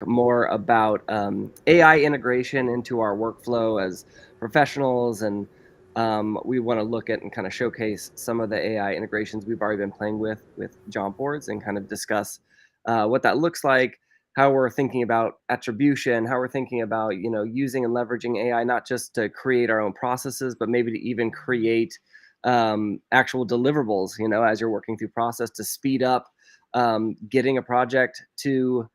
more about AI integration into our workflow as professionals, and we want to look at and kind of showcase some of the AI integrations we've already been playing with Jauntboards, and kind of discuss what that looks like, how we're thinking about attribution, how we're thinking about using and leveraging AI not just to create our own processes, but maybe to even create actual deliverables. As you're working through process to speed up getting a project to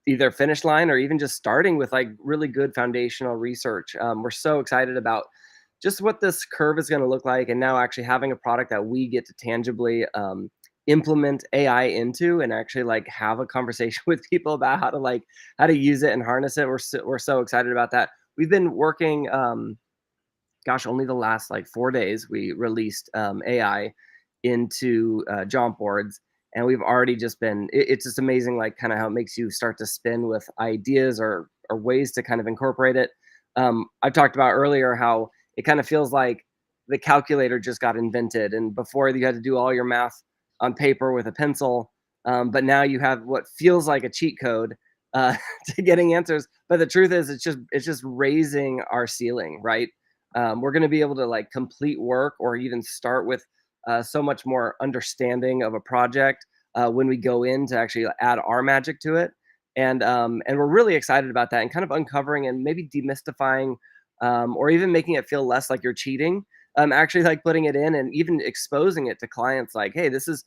either finish line or even just starting with like really good foundational research. We're so excited about just what this curve is going to look like, and now actually having a product that we get to tangibly implement AI into, and actually like have a conversation with people about how to use it and harness it. We're so excited about that. We've been working. Only the last like 4 days we released AI into jump boards, and we've already just been. It's just amazing, like kind of how it makes you start to spin with ideas or ways to kind of incorporate it. I talked about earlier how it kind of feels like the calculator just got invented, and before you had to do all your math on paper with a pencil, but now you have what feels like a cheat code to getting answers. But the truth is, it's just raising our ceiling, right? We're going to be able to like complete work or even start with so much more understanding of a project when we go in to actually add our magic to it. And we're really excited about that, and kind of uncovering and maybe demystifying or even making it feel less like you're cheating. Actually like putting it in and even exposing it to clients like, hey, this is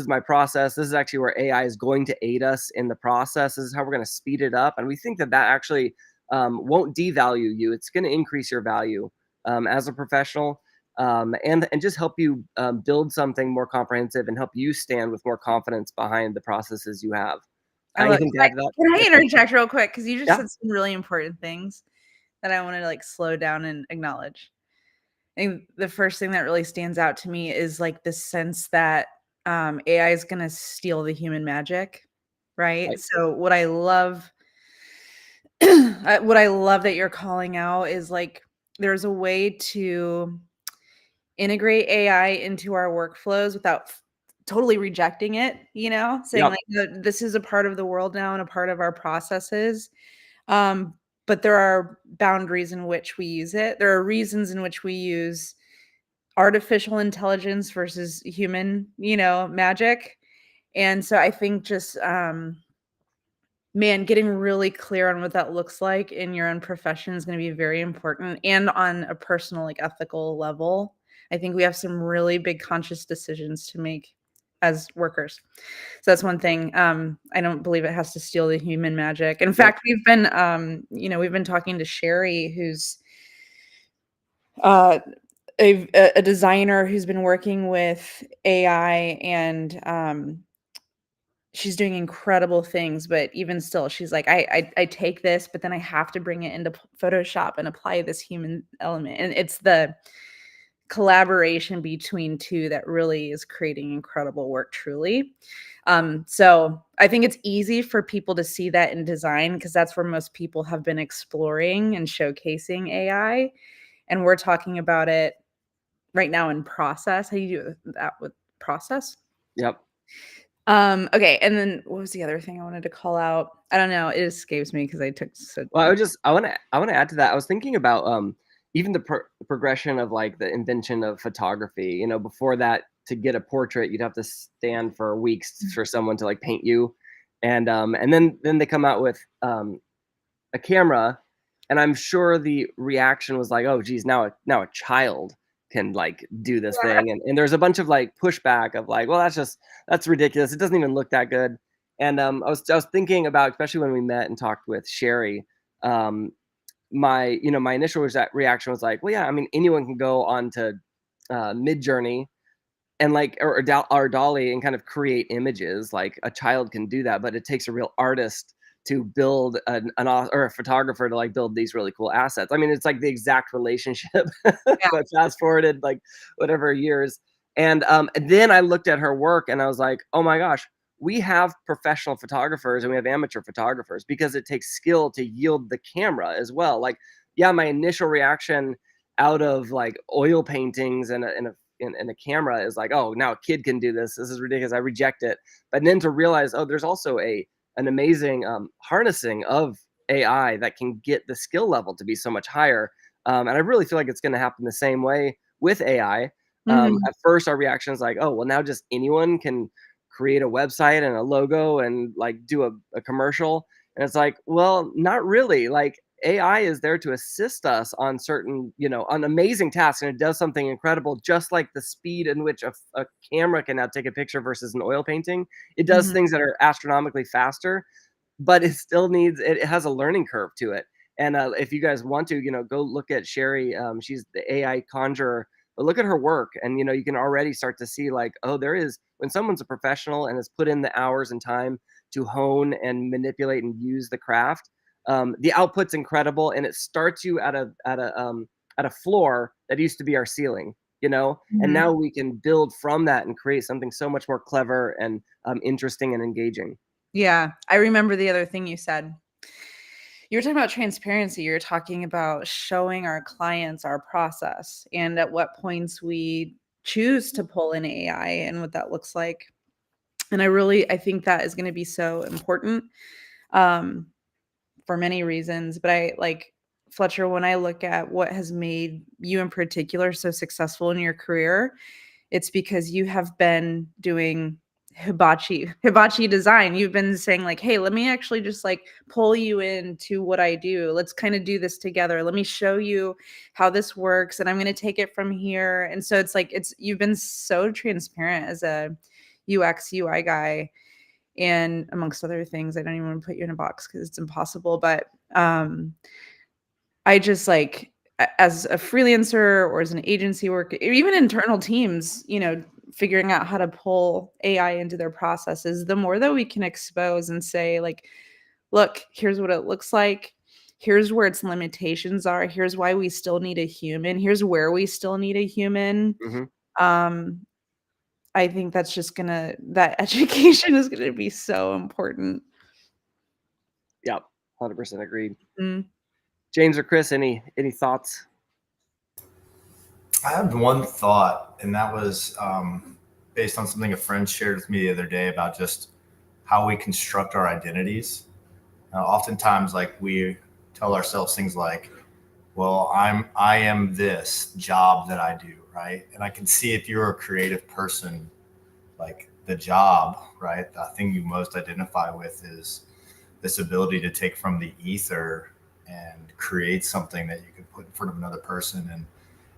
my process. This is actually where AI is going to aid us in the process. This is how we're going to speed it up. And we think that actually won't devalue you. It's going to increase your value as a professional, and just help you build something more comprehensive and help you stand with more confidence behind the processes you have. I love Anything to add to that? Can I interject real quick? Because you just Yeah. said some really important things that I wanted to like slow down and acknowledge. I think the first thing that really stands out to me is like this sense that AI is going to steal the human magic, right? Right. So what I love, what I love that you're calling out is like there's a way to integrate AI into our workflows without totally rejecting it, saying Yep. like, "No, this is a part of the world now and a part of our processes." Um, but there are boundaries in which we use it. There are reasons in which we use artificial intelligence versus human, magic. And so I think just man, getting really clear on what that looks like in your own profession is going to be very important, and on a personal, like ethical level. I think we have some really big conscious decisions to make as workers. So that's one thing. I don't believe it has to steal the human magic. In Yep. fact, we've been talking to Sherry, who's uh, a designer who's been working with AI, and she's doing incredible things. But even still, she's like, I take this, but then I have to bring it into Photoshop and apply this human element, and it's the collaboration between two that really is creating incredible work, truly. So I think it's easy for people to see that in design because that's where most people have been exploring and showcasing AI. And we're talking about it right now in process. How do you do that with process? Yep. Okay, and then what was the other thing I wanted to call out? I don't know. It escapes me because I took so. Well, I want to add to that. I was thinking about even the progression of like the invention of photography. Before that, to get a portrait, you'd have to stand for weeks for someone to like paint you, and then they come out with a camera, and I'm sure the reaction was like, oh geez, now a child can like do this Yeah. thing, and there's a bunch of like pushback of like, well, that's ridiculous, it doesn't even look that good. And I was thinking about, especially when we met and talked with Sherry, my initial reaction was like, well, yeah, I mean, anyone can go on to Mid Journey and like or Dolly and kind of create images. Like a child can do that, but it takes a real artist to build or a photographer to like build these really cool assets. I mean, it's like the exact relationship, Yeah. but fast forwarded like whatever years. And then I looked at her work and I was like, oh my gosh, we have professional photographers and we have amateur photographers, because it takes skill to yield the camera as well. Like, yeah, my initial reaction out of like oil paintings and a camera is like, oh, now a kid can do this. This is ridiculous. I reject it. But then to realize, oh, there's also a an amazing harnessing of AI that can get the skill level to be so much higher. And I really feel like it's going to happen the same way with AI. Mhm. At first, our reaction is like, oh, well, now just anyone can create a website and a logo and like do a commercial. And it's like, well, not really. Like AI is there to assist us on certain, on amazing tasks, and it does something incredible, just like the speed in which a camera can now take a picture versus an oil painting. It does Mhm. things that are astronomically faster, but it still needs it has a learning curve to it. And if you guys want to, go look at Sherry. She's the AI conjurer, but look at her work, and you can already start to see like, oh, there is when someone's a professional and has put in the hours and time to hone and manipulate and use the craft. The output's incredible, and it starts you at a floor that used to be our ceiling. And Mhm. now we can build from that and create something so much more clever and interesting and engaging. Yeah, I remember the other thing you said. You were talking about transparency. You're talking about showing our clients our process and at what points we choose to pull in AI and what that looks like. And I think that is gonna be so important, um, for many reasons, but I like Fletcher, when I look at what has made you in particular so successful in your career, it's because you have been doing hibachi design. You've been saying like, "Hey, let me actually just like pull you into what I do. Let's kind of do this together. Let me show you how this works and I'm going to take it from here." And so it's like you've been so transparent as a UX UI guy and amongst other things. I don't even want to put you in a box cuz it's impossible, but I just like as a freelancer or as an agency worker, or even internal teams, figuring out how to pull AI into their processes, the more that we can expose and say, like, look, here's what it looks like. Here's where its limitations are. Here's why we still need a human. Here's where we still need a human. Hmm. Um, I think that education is gonna be so important. Yep, 100% agreed. Mm. James or Chris, any thoughts? I had one thought, and that was based on something a friend shared with me the other day about just how we construct our identities. Oftentimes, like we tell ourselves things like, "Well, I am this job that I do," right? And I can see if you're a creative person, like the job, right? The thing you most identify with is this ability to take from the ether and create something that you can put in front of another person, and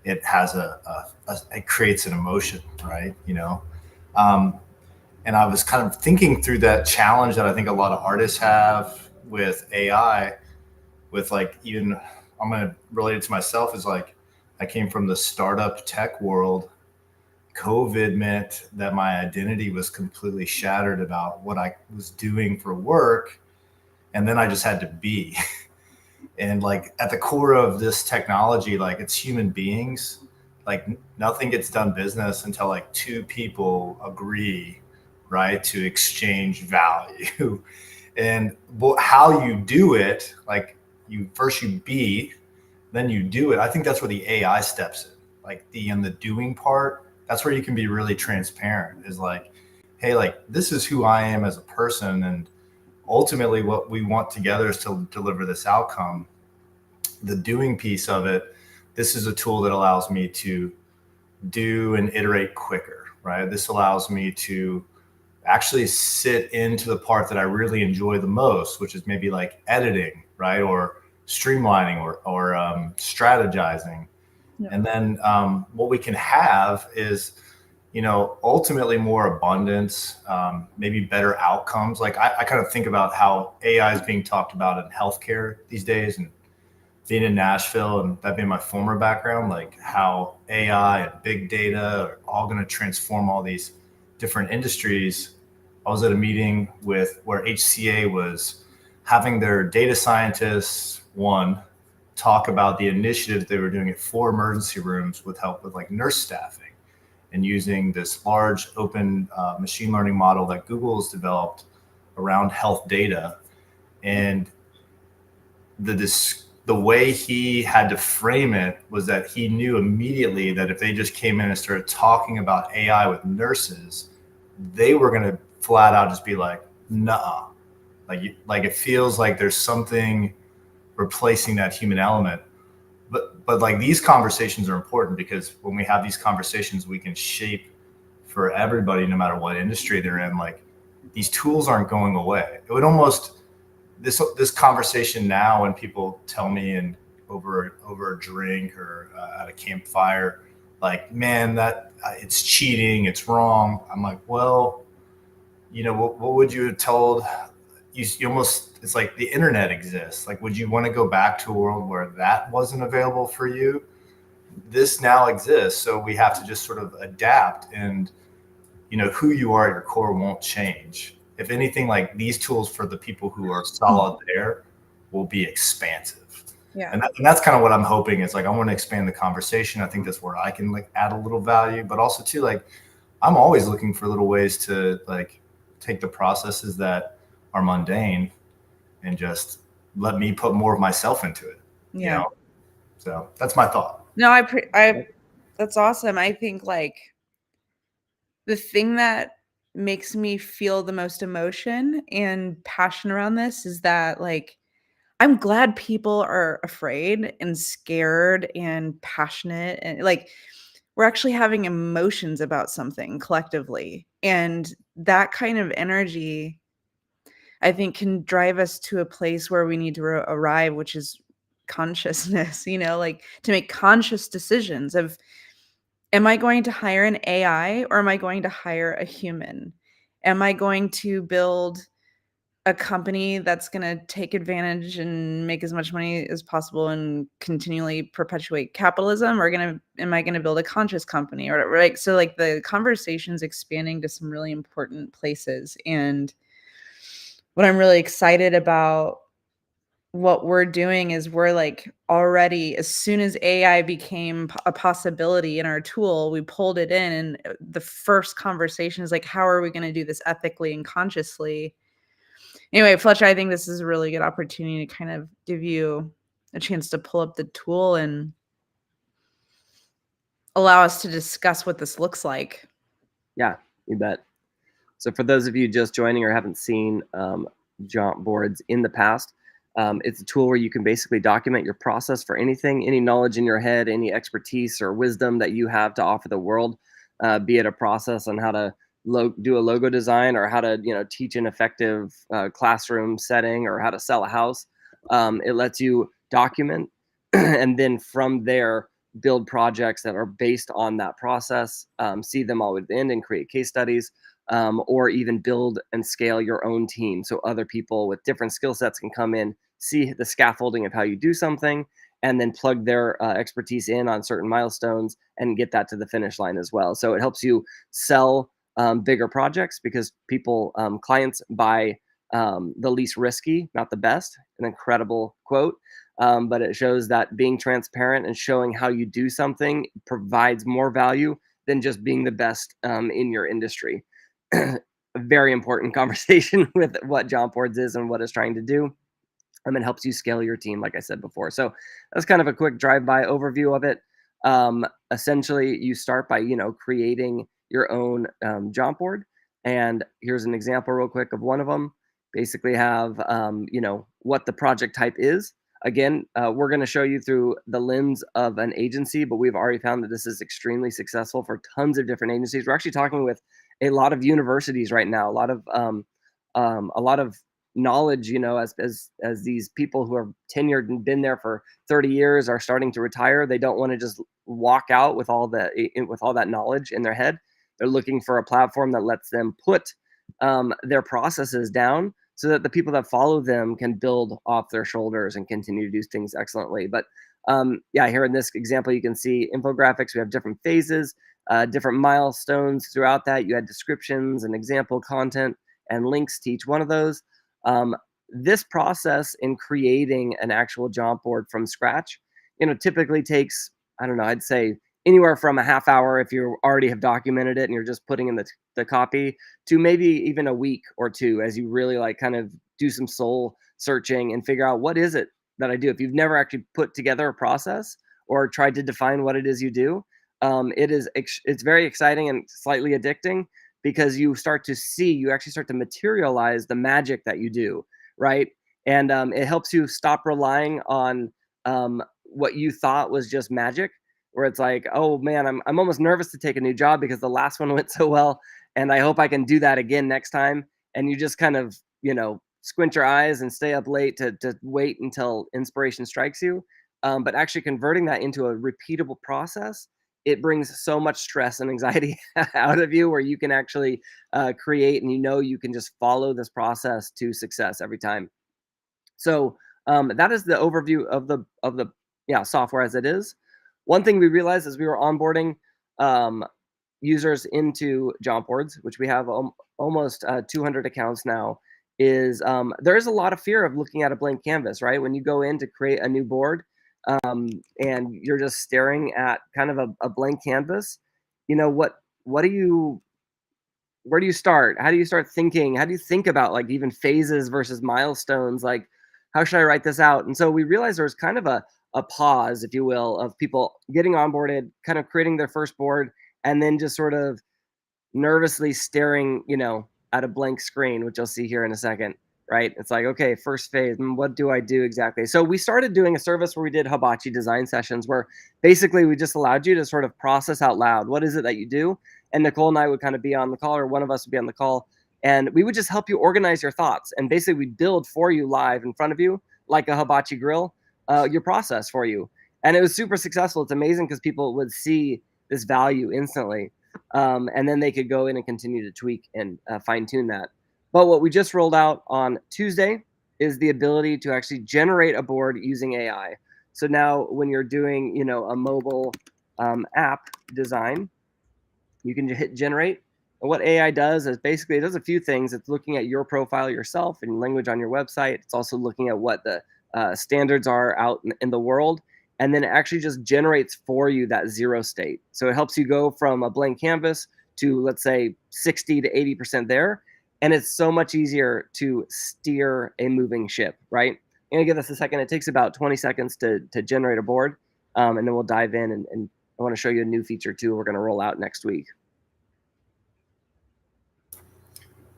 it has it creates an emotion, right? Um, and I was kind of thinking through that challenge that I think a lot of artists have with AI, with like even I'm going to relate it to myself is like I came from the startup tech world. COVID meant that my identity was completely shattered about what I was doing for work, and then I just had to be. And like at the core of this technology, like it's human beings. Like nothing gets done business until like two people agree, right, to exchange value. And how you do it, like you be, then you do it. I think that's where the AI steps in. Like in the doing part, that's where you can be really transparent. Is like, hey, like this is who I am as a person, and ultimately what we want together is to deliver this outcome. The doing piece of it, this is a tool that allows me to do and iterate quicker, right? This allows me to actually sit into the part that I really enjoy the most, which is maybe like editing, right? Or streamlining or strategizing. Yeah. And then what we can have is, ultimately more abundance, maybe better outcomes. Like I kind of think about how AI is being talked about in healthcare these days, and being in Nashville and that being my former background, like how AI and big data are all going to transform all these different industries. I was at a meeting with where HCA was having their data scientists talk about the initiatives they were doing at 4 emergency rooms with help with like nurse staffing and using this large open machine learning model that Google has developed around health data. And the way he had to frame it was that he knew immediately that if they just came in and started talking about AI with nurses, they were going to flat out just be like, nah, Like it feels like there's something replacing that human element. But like these conversations are important because when we have these conversations, we can shape for everybody, no matter what industry they're in. Like these tools aren't going away. It would almost this conversation now when people tell me and over a drink or at a campfire, like, man, that it's cheating, it's wrong. I'm like, well, what would you have told you almost, it's like the internet exists. Like, would you want to go back to a world where that wasn't available for you? This now exists. So we have to just sort of adapt, and who you are at your core won't change. If anything, like these tools for the people who are solid there will be expansive. Yeah. And that's kind of what I'm hoping is, like, I want to expand the conversation. I think that's where I can like add a little value, but also too, like, I'm always looking for little ways to like take the processes that are mundane and just let me put more of myself into it. Yeah. So that's my thought. No, that's awesome. I think like the thing that makes me feel the most emotion and passion around this is that like I'm glad people are afraid and scared and passionate, and like we're actually having emotions about something collectively. And that kind of energy, I think, can drive us to a place where we need to arrive, which is consciousness, like to make conscious decisions of, am I going to hire an AI or am I going to hire a human? Am I going to build a company that's going to take advantage and make as much money as possible and continually perpetuate capitalism, or am I going to build a conscious company or whatever? Right. So like the conversation's expanding to some really important places. And what I'm really excited about what we're doing is we're like already, as soon as AI became a possibility in our tool, we pulled it in. And the first conversation is like, how are we going to do this ethically and consciously? Anyway, Fletcher, I think this is a really good opportunity to kind of give you a chance to pull up the tool and allow us to discuss what this looks like. Yeah, you bet. So for those of you just joining or haven't seen Jauntboards in the past, it's a tool where you can basically document your process for anything, any knowledge in your head, any expertise or wisdom that you have to offer the world, be it a process on how to do a logo design, or how to teach an effective classroom setting, or how to sell a house. It lets you document and then from there build projects that are based on that process, see them all within and create case studies. Or even build and scale your own team. So other people with different skill sets can come in, see the scaffolding of how you do something, and then plug their expertise in on certain milestones and get that to the finish line as well. So it helps you sell bigger projects, because clients buy the least risky, not the best. An incredible quote. But it shows that being transparent and showing how you do something provides more value than just being the best in your industry. A very important conversation with what Jauntboards is and what it's trying to do. It helps you scale your team, like I said before. So that's kind of a quick drive-by overview of it. Essentially, you start by creating your own Jauntboard, and here's an example real quick of one of them. Basically, have what the project type is. Again, we're going to show you through the lens of an agency, but we've already found that this is extremely successful for tons of different agencies. We're actually talking with a lot of universities right now, a lot of knowledge, as these people who are tenured and been there for 30 years are starting to retire. They don't want to just walk out with all that knowledge in their head. They're looking for a platform that lets them put their processes down, so that the people that follow them can build off their shoulders and continue to do things excellently. But here in this example, you can see infographics. We have different phases, different milestones throughout that. You had descriptions and example content and links to each one of those. This process in creating an actual Jauntboard from scratch, typically takes, I don't know, I'd say anywhere from a half hour if you already have documented it and you're just putting in the copy, to maybe even a week or two, as you really like kind of do some soul searching and figure out, what is it that I do? If you've never actually put together a process or tried to define what it is you do, it's very exciting and slightly addicting, because you actually start to materialize the magic that you do, right? And it helps you stop relying on what you thought was just magic, where it's like, oh man, I'm almost nervous to take a new job because the last one went so well, and I hope I can do that again next time. And you just kind of, squint your eyes and stay up late to wait until inspiration strikes you. But actually converting that into a repeatable process, it brings so much stress and anxiety out of you, where you can actually create, and you can just follow this process to success every time. So that is the overview of the software as it is. One thing we realized as we were onboarding um, users into Jauntboards, which we have almost 200 accounts now, is there is a lot of fear of looking at a blank canvas, right? When you go in to create a new board, and you're just staring at kind of a blank canvas, what do you where do you start? How do you start thinking? How do you think about like even phases versus milestones? Like, how should I write this out? And so we realized there was kind of a pause, if you will, of people getting onboarded, kind of creating their first board, and then just sort of nervously staring, at a blank screen, which you'll see here in a second, right? It's like, okay, first phase, what do I do exactly? So we started doing a service where we did hibachi design sessions, where basically we just allowed you to sort of process out loud. What is it that you do? And Nicole and I would kind of be on the call, or one of us would be on the call, and we would just help you organize your thoughts. And basically we'd build for you live in front of you, like a hibachi grill, your process for you. And it was super successful. It's amazing because people would see this value instantly. And then they could go in and continue to tweak and fine tune that. But what we just rolled out on Tuesday is the ability to actually generate a board using AI. So now when you're doing, a mobile app design, you can hit generate. And what AI does is basically it does a few things. It's looking at your profile yourself and language on your website. It's also looking at what the standards are out in the world. And then it actually just generates for you that zero state. So it helps you go from a blank canvas to, let's say, 60 to 80% there. And it's so much easier to steer a moving ship, right? I'm going to give this a second. It takes about 20 seconds to generate a board. And then we'll dive in, and I want to show you a new feature too we're going to roll out next week.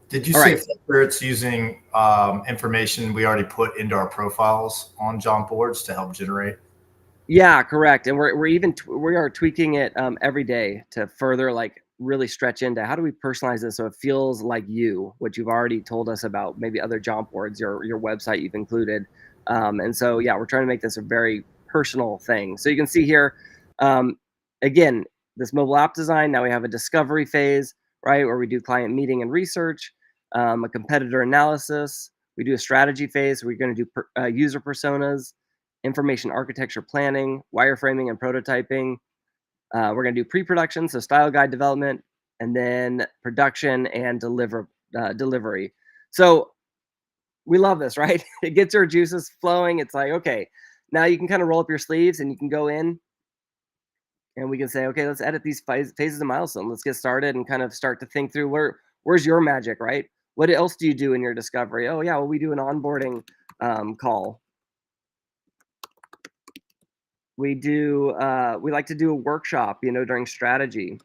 Did you All say right. it's using information we already put into our profiles on Jauntboards to help generate? Yeah, correct. And we are tweaking it every day to further like really stretch into how do we personalize this so it feels like what you've already told us about, maybe other Jauntboards, your website you've included. And so yeah, we're trying to make this a very personal thing. So you can see here, again, this mobile app design. Now we have a discovery phase, right, where we do client meeting and research, a competitor analysis. We do a strategy phase. We're going to do user personas, information architecture planning, wireframing and prototyping. We're going to do pre-production, so style guide development, and then production and delivery. So we love this, right? It gets your juices flowing. It's like, okay, now you can kind of roll up your sleeves and you can go in and we can say, okay, let's edit these phases of milestone. Let's get started and kind of start to think through where's your magic, right? What else do you do in your discovery? Oh yeah, well, we do an onboarding call. We like to do a workshop, during strategy.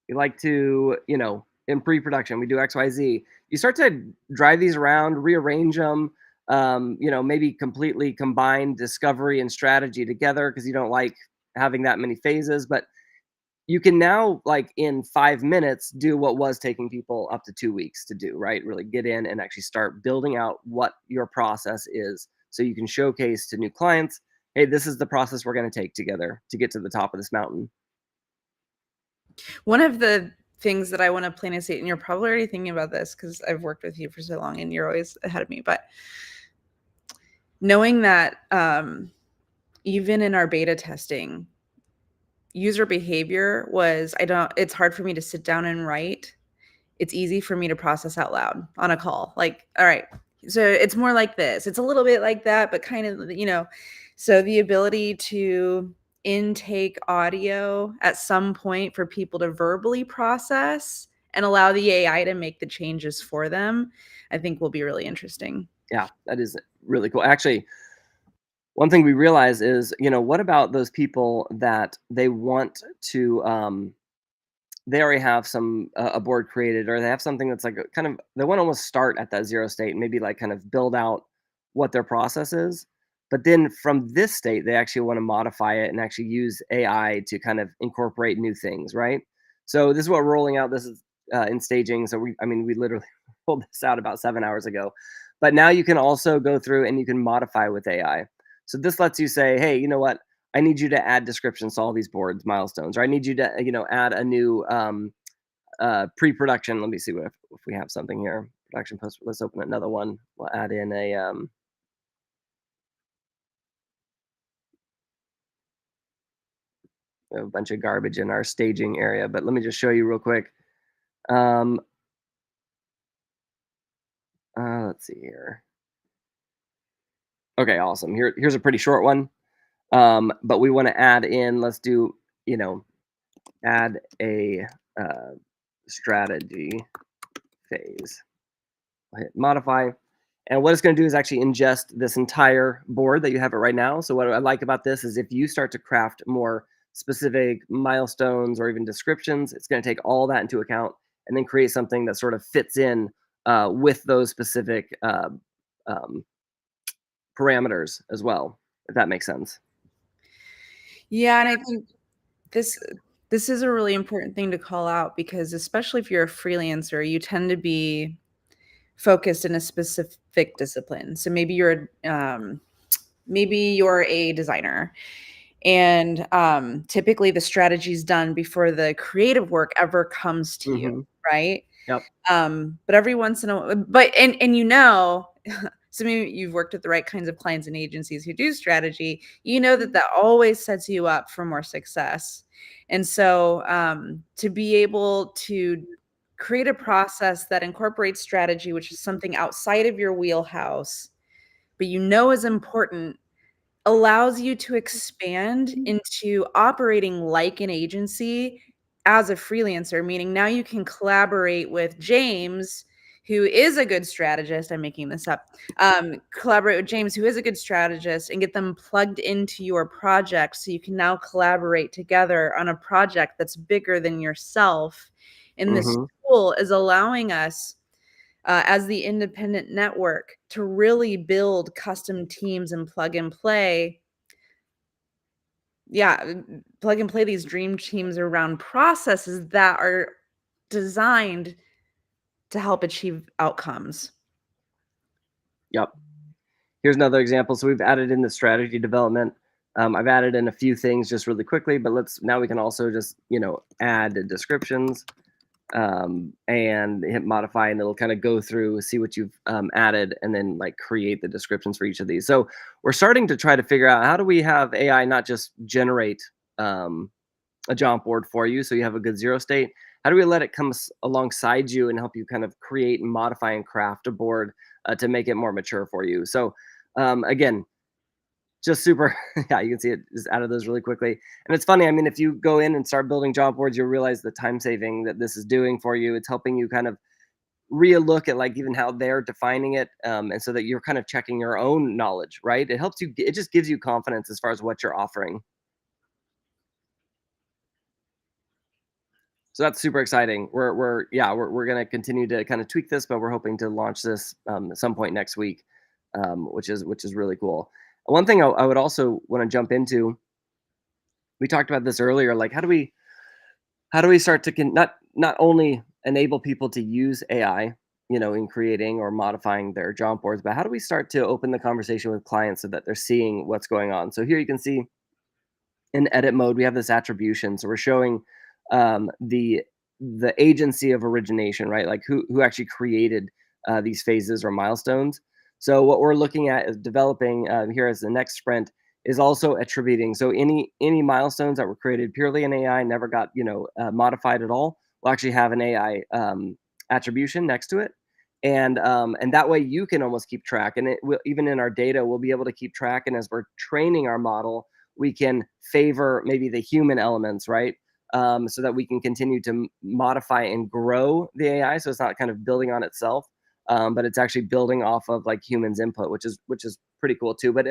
We like to, in pre-production, we do XYZ. You start to drive these around, rearrange them, maybe completely combine discovery and strategy together because you don't like having that many phases. But you can now, like in 5 minutes, do what was taking people up to 2 weeks to do, right? Really get in and actually start building out what your process is so you can showcase to new clients, hey, this is the process we're going to take together to get to the top of this mountain. One of the things that I want to plain and state, and you're probably already thinking about this because I've worked with you for so long and you're always ahead of me, but knowing that even in our beta testing, user behavior was, it's hard for me to sit down and write. It's easy for me to process out loud on a call. Like, all right, so it's more like this. It's a little bit like that, but kind of, so the ability to intake audio at some point for people to verbally process and allow the AI to make the changes for them, I think will be really interesting. Yeah, that is really cool. Actually, one thing we realize is, what about those people that they want to they already have some a board created, or they have something that's like kind of, they want to almost start at that zero state and maybe like kind of build out what their process is. But then from this state, they actually want to modify it and actually use AI to kind of incorporate new things, right? So this is what we're rolling out. This is in staging. So I mean, we literally rolled this out about 7 hours ago. But now you can also go through and you can modify with AI. So this lets you say, hey, you know what? I need you to add descriptions to all these boards milestones, or I need you to, add a new pre-production. Let me see if we have something here. Production post. Let's open another one. We'll add in a bunch of garbage in our staging area, but let me just show you real quick. Um, let's see here. Okay, awesome. Here's a pretty short one. But we want to add in. Let's do, add a strategy phase. I'll hit modify. And what it's going to do is actually ingest this entire board that you have it right now. So what I like about this is if you start to craft more specific milestones or even descriptions, it's going to take all that into account and then create something that sort of fits in with those specific um, parameters as well, if that makes sense. Yeah, and I think this this is a really important thing to call out because especially if you're a freelancer, you tend to be focused in a specific discipline. So maybe you're a designer and typically the strategy is done before the creative work ever comes to you, Mm-hmm. right? Yep. But every once in a but and so maybe you've worked with the right kinds of clients and agencies who do strategy, that always sets you up for more success. And so to be able to create a process that incorporates strategy, which is something outside of your wheelhouse, but is important, allows you to expand into operating like an agency as a freelancer, meaning now you can collaborate with James, who is a good strategist. I'm making this up. Collaborate with James, who is a good strategist, and get them plugged into your project so you can now collaborate together on a project that's bigger than yourself. And this Mm-hmm. tool is allowing us as the independent network to really build custom teams and plug and play. Yeah, plug and play these dream teams around processes that are designed to help achieve outcomes. Yep. Here's another example. So we've added in the strategy development. I've added in a few things just really quickly, but now we can also just, add the descriptions and hit modify, and it'll kind of go through, see what you've added, and then like create the descriptions for each of these. So we're starting to try to figure out, how do we have AI not just generate a jump board for you so you have a good zero state? How do we let it come alongside you and help you kind of create and modify and craft a board to make it more mature for you? So again, just super, yeah, you can see it just out of those really quickly. And it's funny, I mean, if you go in and start building job boards, you'll realize the time saving that this is doing for you. It's helping you kind of relook at like even how they're defining it, and so that you're kind of checking your own knowledge, right? It helps you, it just gives you confidence as far as what you're offering. So that's super exciting. We're going to continue to kind of tweak this, but we're hoping to launch this at some point next week, which is really cool. One thing I would also want to jump into, we talked about this earlier, like how do we start to not only enable people to use AI, in creating or modifying their job boards, but how do we start to open the conversation with clients so that they're seeing what's going on? So here you can see in edit mode, we have this attribution. So we're showing the agency of origination, right? Like who actually created these phases or milestones. So what we're looking at is developing here as the next sprint is also attributing. So any milestones that were created purely in AI, never got modified at all, will actually have an AI attribution next to it. And that way you can almost keep track, and it will, even in our data, we'll be able to keep track. And as we're training our model, we can favor maybe the human elements, right? So that we can continue to modify and grow the AI. So it's not kind of building on itself, but it's actually building off of like humans' input, which is pretty cool too. But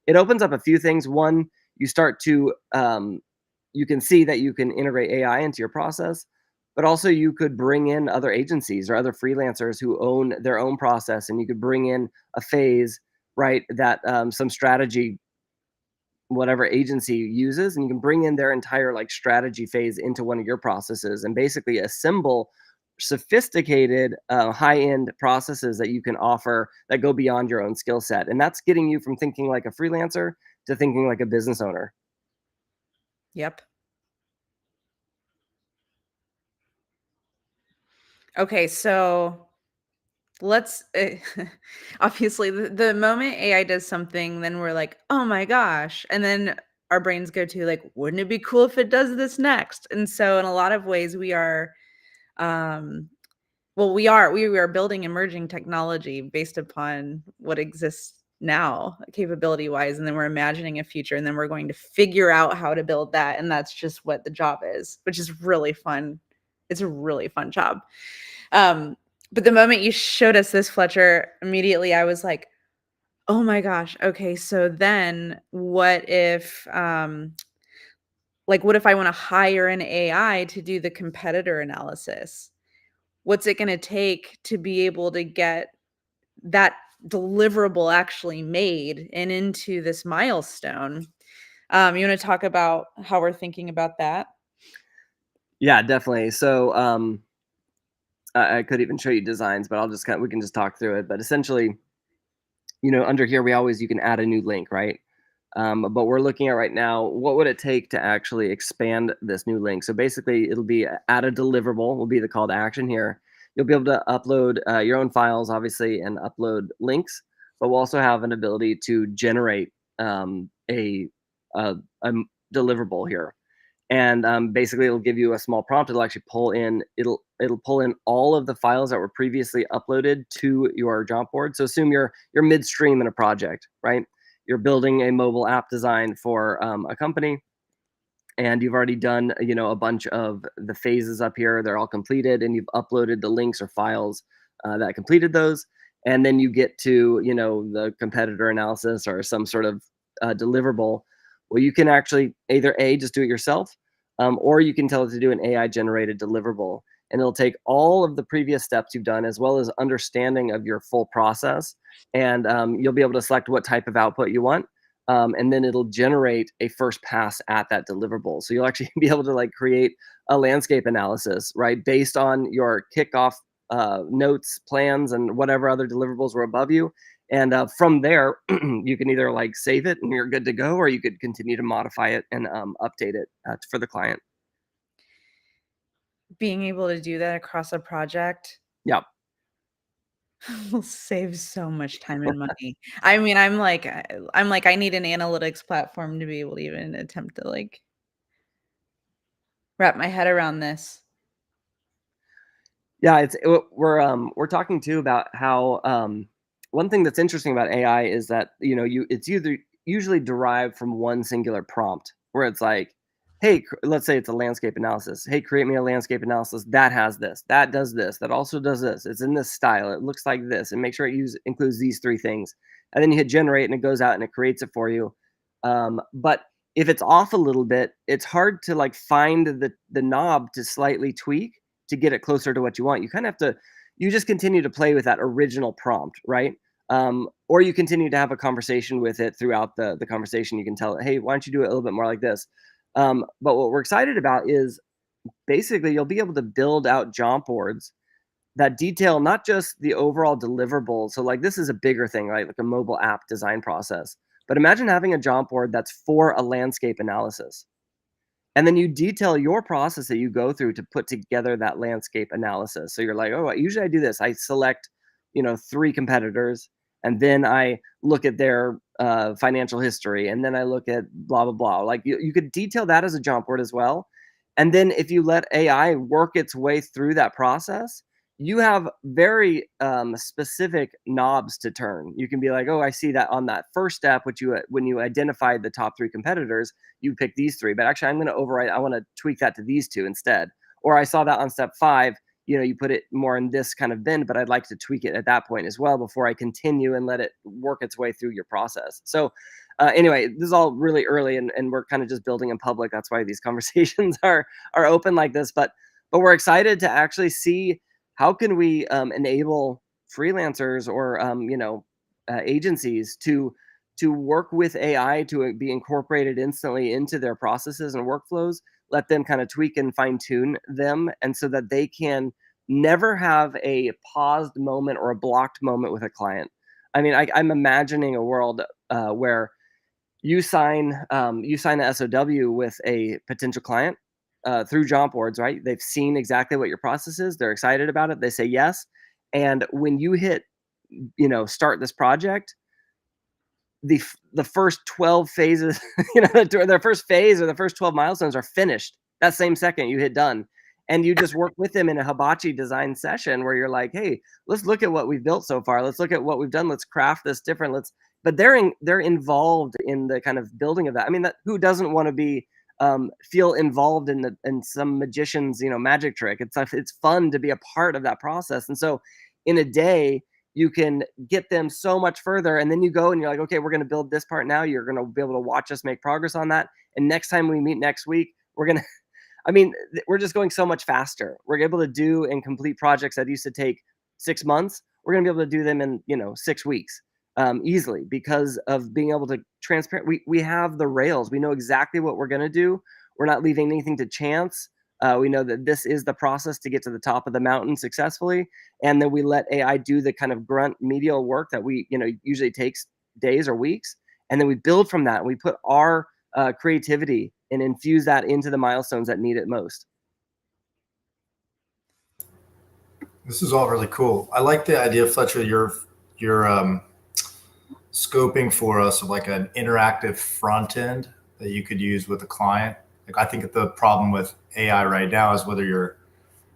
it opens up a few things. One, you start to you can see that you can integrate AI into your process. but also you could bring in other agencies or other freelancers who own their own process, and you could bring in a phase, right, that some strategy, whatever agency uses, and you can bring in their entire like strategy phase into one of your processes and basically assemble sophisticated high-end processes that you can offer that go beyond your own skill set, and that's getting you from thinking like a freelancer to thinking like a business owner. Yep. Okay, so let's obviously the moment AI does something, then we're like, oh my gosh. And then our brains go to like, wouldn't it be cool if it does this next? And so in a lot of ways we are um well, we are building emerging technology based upon what exists now, capability wise, and then we're imagining a future, and then we're going to figure out how to build that, and that's just what the job is, which is really fun. It's a really fun job. Um, but the moment you showed us this, Fletcher, immediately I was like, oh my gosh, okay, so then what if like what if I want to hire an AI to do the competitor analysis? What's it going to take to be able to get that deliverable actually made and into this milestone? You want to talk about how we're thinking about that? Yeah, definitely. So I could even show you designs, but we can just talk through it. But essentially, under here you can add a new link, right? But we're looking at right now, what would it take to actually expand this new link? So basically, it'll be add a deliverable will be the call to action here. You'll be able to upload your own files, obviously, and upload links, but we'll also have an ability to generate a deliverable here. And basically, it'll give you a small prompt. It'll pull in all of the files that were previously uploaded to your Jauntboard. So assume you're midstream in a project, right? You're building a mobile app design for a company, and you've already done a bunch of the phases up here. They're all completed, and you've uploaded the links or files that completed those. And then you get to the competitor analysis or some sort of deliverable. Well, you can actually either just do it yourself, or you can tell it to do an AI generated deliverable, and it'll take all of the previous steps you've done as well as understanding of your full process, and you'll be able to select what type of output you want, and then it'll generate a first pass at that deliverable. So you'll actually be able to like create a landscape analysis, right, based on your kickoff notes, plans, and whatever other deliverables were above you. And from there, you can either like save it and you're good to go, or you could continue to modify it and update it for the client. Being able to do that across a project Yeah. will save so much time and money. I mean, I'm like, I need an analytics platform to be able to even attempt to like wrap my head around this. Yeah, we're talking too about how one thing that's interesting about AI is that it's either usually derived from one singular prompt where it's like, hey, let's say it's a landscape analysis. Hey, create me a landscape analysis that has this, that does this, that also does this. It's in this style. It looks like this, and make sure it includes these three things. And then you hit generate, and it goes out and it creates it for you. But if it's off a little bit, it's hard to like find the knob to slightly tweak to get it closer to what you want. You kind of have to, you just continue to play with that original prompt, right? Or you continue to have a conversation with it throughout the conversation. You can tell it, hey, why don't you do it a little bit more like this? But what we're excited about is basically you'll be able to build out jaunt boards that detail not just the overall deliverable. So like this is a bigger thing, right? Like a mobile app design process. But imagine having a jaunt board that's for a landscape analysis. And then you detail your process that you go through to put together that landscape analysis. So you're like, oh, usually I do this. I select, three competitors, and then I look at their financial history, and then I look at blah blah blah. Like you could detail that as a jump board as well. And then if you let AI work its way through that process, you have very specific knobs to turn. You can be like, oh, I see that on that first step, which when you identified the top three competitors, you pick these three, but actually I'm going to override. I want to tweak that to these two instead. Or I saw that on step 5, you put it more in this kind of bin, but I'd like to tweak it at that point as well before I continue and let it work its way through your process. So anyway, this is all really early, and we're kind of just building in public. That's why these conversations are open like this. But but we're excited to actually see how can we enable freelancers or agencies to work with AI to be incorporated instantly into their processes and workflows, let them kind of tweak and fine tune them, and so that they can never have a paused moment or a blocked moment with a client. I mean, I'm imagining a world where you sign a SOW with a potential client through Jauntboards, right? They've seen exactly what your process is. They're excited about it. They say yes, and when you hit, start this project, the first 12 phases, their first phase or the first 12 milestones are finished that same second you hit done. And you just work with them in a hibachi design session where you're like, hey, let's look at what we've built so far. Let's look at what we've done. Let's craft this different. But they're involved in the kind of building of that. I mean, who doesn't want to be feel involved in some magician's magic trick? It's fun to be a part of that process. And so in a day, you can get them so much further, and then you go and you're like, okay, we're going to build this part now. You're going to be able to watch us make progress on that, and next time we meet next week, we're going to I mean, we're just going so much faster. We're able to do and complete projects that used to take 6 months. We're going to be able to do them in 6 weeks easily, because of being able to transparent. We have the rails. We know exactly what we're going to do. We're not leaving anything to chance. We know that this is the process to get to the top of the mountain successfully, and then we let AI do the kind of grunt medial work that we usually takes days or weeks, and then we build from that. And we put our creativity and infuse that into the milestones that need it most. This is all really cool. I like the idea, Fletcher, you're scoping for us of like an interactive front end that you could use with a client. Like, I think the problem with AI right now is whether you're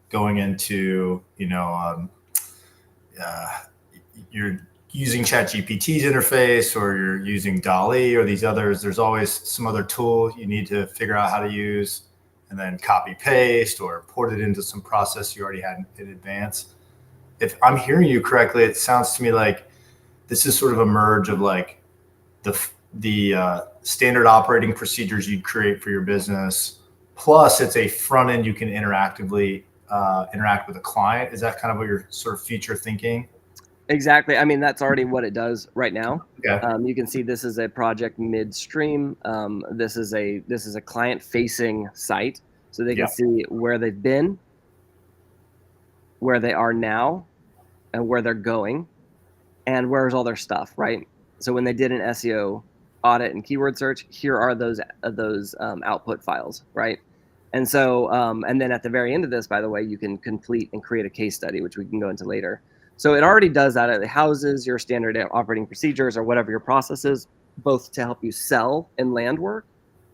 going into, you're using ChatGPT's interface, or you're using DALL-E or these others. There's always some other tool you need to figure out how to use, and then copy paste or port it into some process you already had in advance. If I'm hearing you correctly, it sounds to me like this is sort of a merge of like the standard operating procedures you'd create for your business, plus it's a front end you can interactively interact with a client. Is that kind of what you're sort of future thinking? Exactly. I mean, that's already what it does right now. Okay. You can see this is a project midstream. This is a client-facing site, so they can see where they've been, where they are now, and where they're going, and where's all their stuff, right? So when they did an SEO audit and keyword search, here are those output files, right? And so, and then at the very end of this, by the way, you can complete and create a case study, which we can go into later. So it already does that. It houses your standard operating procedures or whatever your process is, both to help you sell and land work,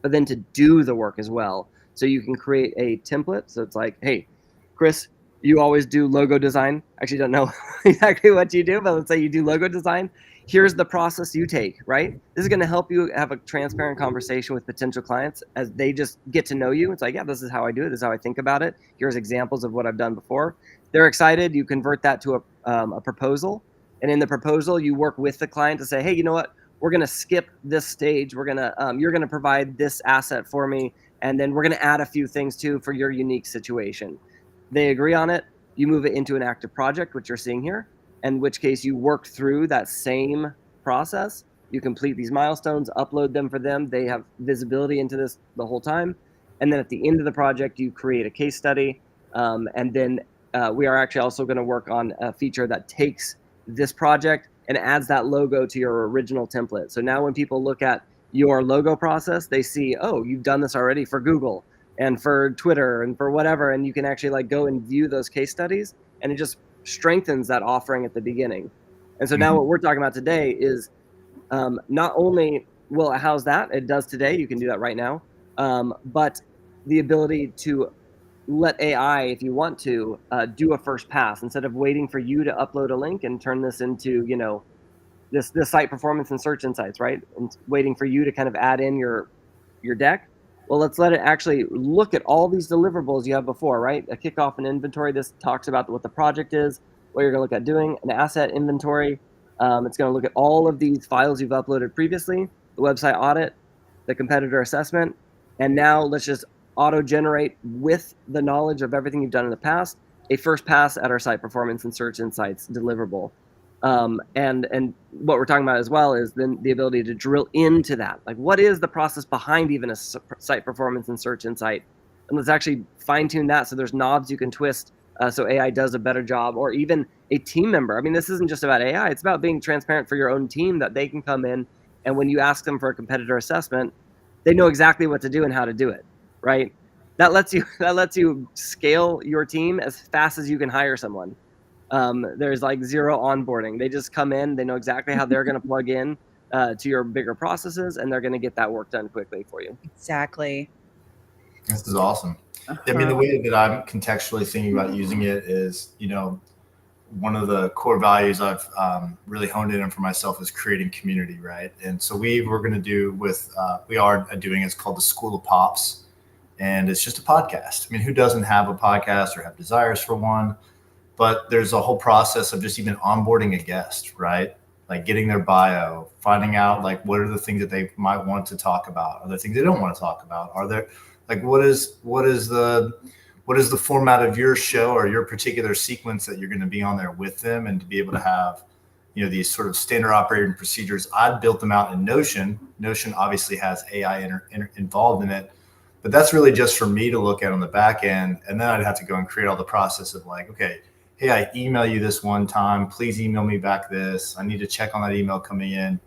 but then to do the work as well. So you can create a template. So it's like, hey, Chris, you always do logo design. Actually, don't know exactly what you do, but let's say you do logo design. Here's the process you take, right? This is going to help you have a transparent conversation with potential clients as they just get to know you. It's like, yeah, this is how I do it. This is how I think about it. Here's examples of what I've done before. They're excited. You convert that to a proposal. And in the proposal, you work with the client to say, hey, you know what? We're going to skip this stage. You're going to provide this asset for me. And then we're going to add a few things too for your unique situation. They agree on it. You move it into an active project, which you're seeing here, in which case you work through that same process. You complete these milestones, upload them for them. They have visibility into this the whole time. And then at the end of the project, you create a case study. And then we are actually also going to work on a feature that takes this project and adds that logo to your original template. So now when people look at your logo process, they see, oh, you've done this already for Google and for Twitter and for whatever, and you can actually like go and view those case studies, and it just strengthens that offering at the beginning. And so now what we're talking about today is not only will it house that, it does today, you can do that right now, but the ability to let AI, if you want to, do a first pass instead of waiting for you to upload a link and turn this into, this site performance and search insights, right? And waiting for you to kind of add in your deck. Well, let's let it actually look at all these deliverables you have before, right? A kickoff and inventory. This talks about what the project is, what you're going to look at doing. An asset inventory. It's going to look at all of these files you've uploaded previously, the website audit, the competitor assessment. And now let's just auto-generate, with the knowledge of everything you've done in the past, a first pass at our site performance and search insights deliverable. And what we're talking about as well is then the ability to drill into that. Like, what is the process behind even a site performance and search insight? And let's actually fine tune that so there's knobs you can twist so AI does a better job, or even a team member. I mean, this isn't just about AI. It's about being transparent for your own team, that they can come in, and when you ask them for a competitor assessment, they know exactly what to do and how to do it, right? That lets you scale your team as fast as you can hire someone. There's like zero onboarding. They just come in, they know exactly how they're going to plug in to your bigger processes, and they're going to get that work done quickly for you. Exactly. This is awesome. I mean, the way that I'm contextually thinking about using it is, one of the core values I've really honed in on for myself is creating community, right? And so we're going to do we are doing, it's called the School of Pops. And it's just a podcast. I mean, who doesn't have a podcast or have desires for one? But there's a whole process of just even onboarding a guest, right? Like getting their bio, finding out like what are the things that they might want to talk about, are there things they don't want to talk about, are there like what is the format of your show or your particular sequence that you're going to be on there with them, and to be able to have these sort of standard operating procedures. I've built them out in Notion. Notion obviously has AI involved in it, but that's really just for me to look at on the back end. And then I'd have to go and create all the process of like, okay, hey, I email you this one time, please email me back this. I need to check on that email coming in.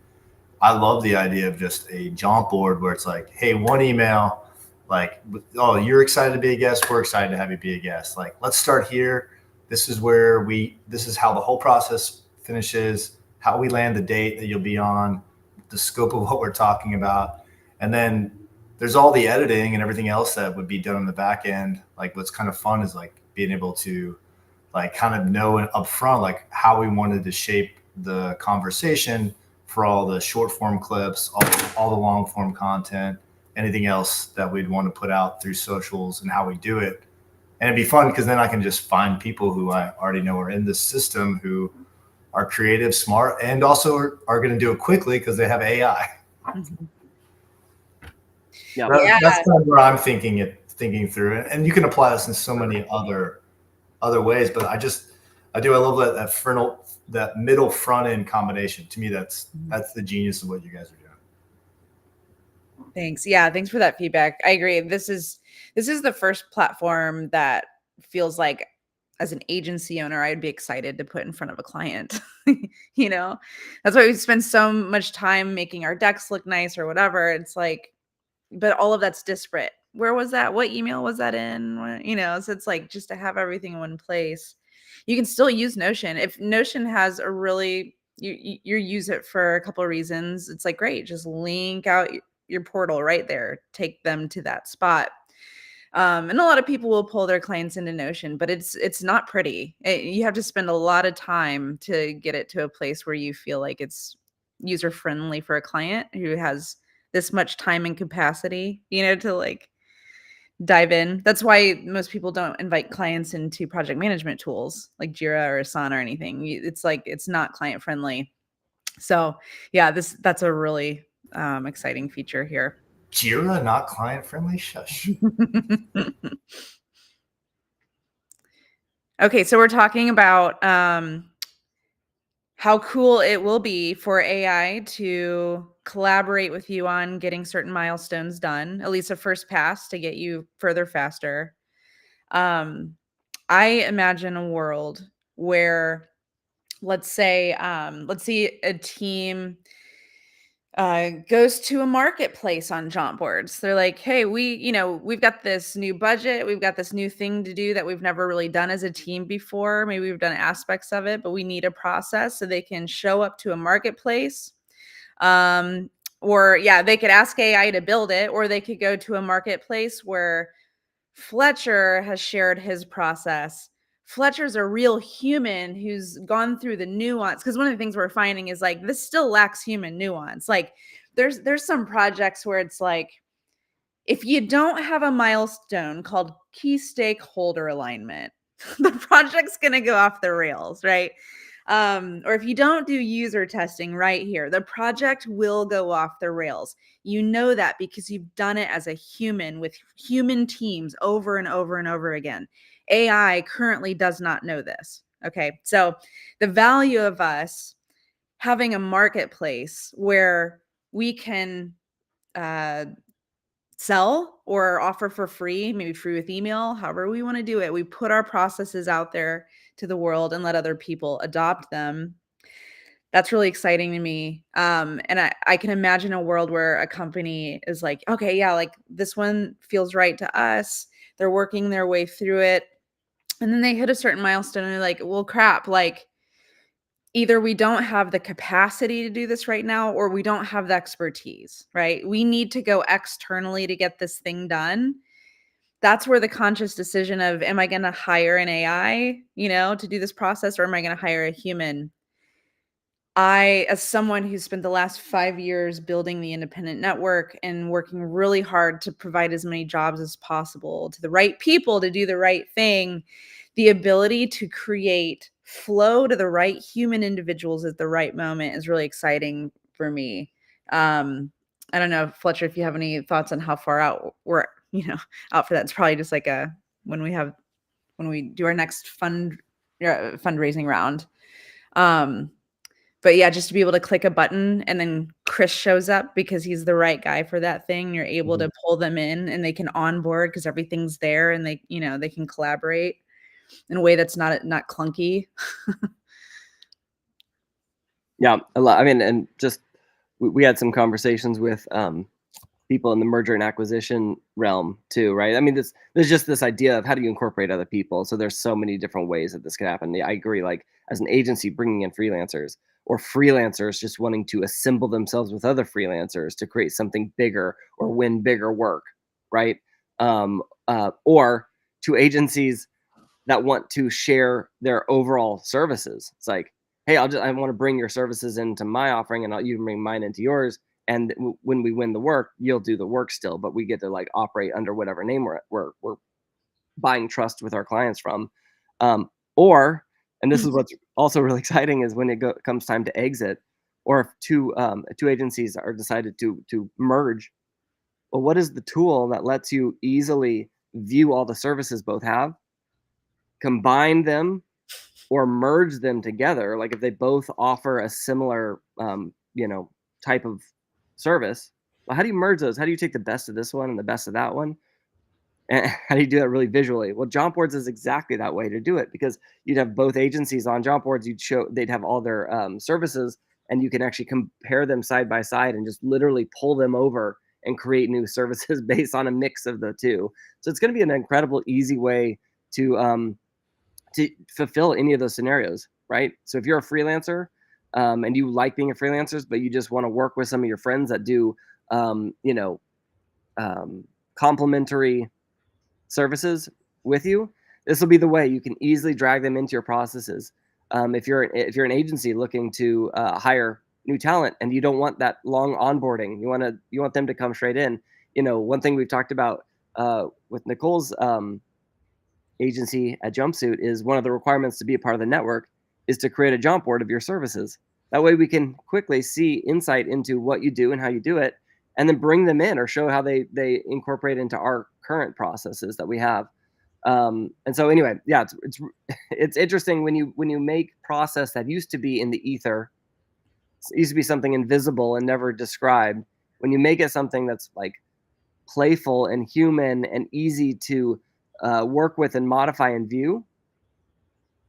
I love the idea of just a Jauntboard where it's like, hey, one email, like, oh, you're excited to be a guest. We're excited to have you be a guest. Like, let's start here. This is how the whole process finishes, how we land the date that you'll be on, the scope of what we're talking about. And then there's all the editing and everything else that would be done on the back end. Like, what's kind of fun is like being able to like kind of know up front, like how we wanted to shape the conversation for all the short form clips, all the long form content, anything else that we'd want to put out through socials, and how we do it. And it'd be fun because then I can just find people who I already know are in this system who are creative, smart, and also are going to do it quickly because they have AI. Mhm. Yeah. That's kind of where I'm thinking through it. And you can apply this in so many other ways, but I love that middle front end combination. To me, that's the genius of what you guys are doing. Thanks. Yeah, thanks for that feedback. I agree. This is the first platform that feels like, as an agency owner, I'd be excited to put in front of a client. That's why we spend so much time making our decks look nice or whatever. It's like, but all of that's disparate. Where was that? What email was that in? So it's like, just to have everything in one place. You can still use Notion. If Notion has a really, you use it for a couple of reasons, it's like, great, just link out your portal right there, take them to that spot. And a lot of people will pull their clients into Notion, but it's not pretty. You have to spend a lot of time to get it to a place where you feel like it's user friendly for a client who has this much time and capacity, to like dive in. That's why most people don't invite clients into project management tools like Jira or Asana or anything. It's like, it's not client friendly. So yeah, that's a really exciting feature here. Jira, not client friendly? Shush. Okay, so we're talking about how cool it will be for AI to collaborate with you on getting certain milestones done, at least a first pass to get you further faster. I imagine a world where, let's say a team goes to a marketplace on Jauntboards. They're like, hey, we've got this new budget. We've got this new thing to do that we've never really done as a team before. Maybe we've done aspects of it, but we need a process. So they can show up to a marketplace. Or they could ask AI to build it, or they could go to a marketplace where Fletcher has shared his process. Fletcher's a real human who's gone through the nuance, because one of the things we're finding is like, this still lacks human nuance. Like there's some projects where it's like, if you don't have a milestone called key stakeholder alignment, the project's going to go off the rails, right? Or if you don't do user testing right here, the project will go off the rails. You know that because you've done it as a human with human teams over and over and over again. AI currently does not know this. Okay. So the value of us having a marketplace where we can sell or offer for free, maybe free with email, however we want to do it. We put our processes out there to the world and let other people adopt them. That's really exciting to me. And I can imagine a world where a company is like, okay, yeah, like this one feels right to us. They're working their way through it. And then they hit a certain milestone and they're like, well, crap, like either we don't have the capacity to do this right now or we don't have the expertise, right? We need to go externally to get this thing done. That's where the conscious decision of, am I going to hire an AI, to do this process, or am I going to hire a human? I, as someone who spent the last 5 years building the independent network and working really hard to provide as many jobs as possible to the right people to do the right thing, the ability to create flow to the right human individuals at the right moment is really exciting for me. I don't know, Fletcher, if you have any thoughts on how far out we're, out for that. It's probably just like when we do our next fundraising round. But yeah, just to be able to click a button and then Chris shows up because he's the right guy for that thing. You're able to pull them in and they can onboard because everything's there and they can collaborate in a way that's not clunky. Yeah, a lot. I mean, and just we had some conversations with people in the merger and acquisition realm too, right? I mean, there's just this idea of how do you incorporate other people. So there's so many different ways that this could happen. I agree. Like as an agency, bringing in freelancers or freelancers just wanting to assemble themselves with other freelancers to create something bigger or win bigger work, right? Or to agencies that want to share their overall services. It's like, hey, I want to bring your services into my offering, and you can bring mine into yours. And when we win the work, you'll do the work still, but we get to like operate under whatever name we're buying trust with our clients from. Or, and this is what's also really exciting, is when it comes time to exit, or if two agencies are decided to merge. Well, what is the tool that lets you easily view all the services both have, combine them, or merge them together? Like if they both offer a similar, type of service, well, how do you merge those? How do you take the best of this one and the best of that one? And how do you do that really visually? Well, Jauntboards is exactly that way to do it, because you'd have both agencies on Jauntboards. They'd have all their services, and you can actually compare them side by side and just literally pull them over and create new services based on a mix of the two. So it's going to be an incredible, easy way to fulfill any of those scenarios, right? So if you're a freelancer and you like being a freelancer, but you just want to work with some of your friends that do, complementary services with you, this will be the way you can easily drag them into your processes. If you're an agency looking to hire new talent and you don't want that long onboarding, you want them to come straight in. One thing we've talked about with Nicole's agency at Jumpsuit is one of the requirements to be a part of the network is to create a jump board of your services. That way we can quickly see insight into what you do and how you do it, and then bring them in or show how they incorporate into our current processes that we have. And so anyway, yeah, it's interesting when you make process that used to be in the ether, it used to be something invisible and never described. When you make it something that's like playful and human and easy to work with and modify and view,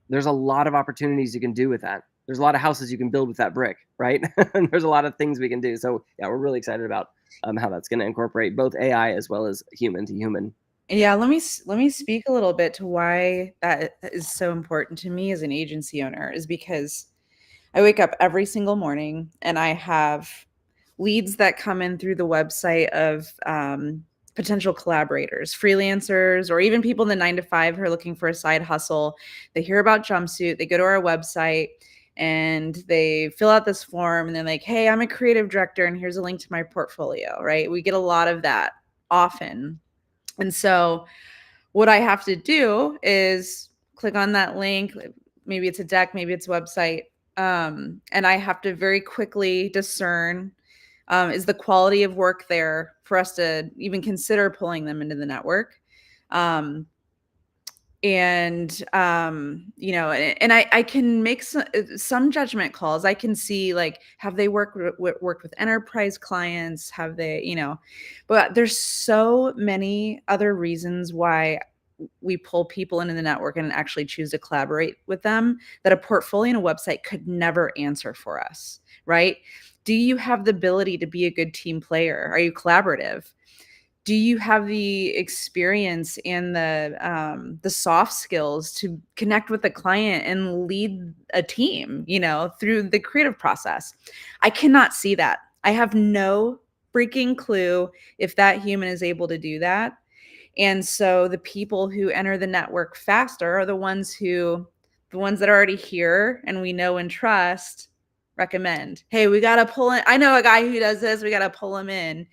there's a lot of opportunities you can do with that. There's a lot of houses you can build with that brick, right? And there's a lot of things we can do. So yeah, we're really excited about how that's going to incorporate both AI as well as human to human. Yeah, let me speak a little bit to why that is so important to me as an agency owner, is because I wake up every single morning and I have leads that come in through the website of potential collaborators, freelancers, or even people in the 9-to-5 who are looking for a side hustle. They hear about Jumpsuit, they go to our website and they fill out this form and they're like, hey, I'm a creative director and here's a link to my portfolio, right? We get a lot of that often. And so what I have to do is click on that link. Maybe it's a deck, maybe it's a website. and I have to very quickly discern, is the quality of work there for us to even consider pulling them into the network. And I can make some judgment calls. I can see, like, have they worked with enterprise clients, have they, but there's so many other reasons why we pull people into the network and actually choose to collaborate with them that a portfolio and a website could never answer for us, right? Do you have the ability to be a good team player? Are you collaborative? Do you have the experience and the soft skills to connect with the client and lead a team, through the creative process? I cannot see that. I have no freaking clue if that human is able to do that. And so the people who enter the network faster are the ones that are already here and we know and trust, recommend. Hey, we got to pull in. I know a guy who does this. We got to pull him in.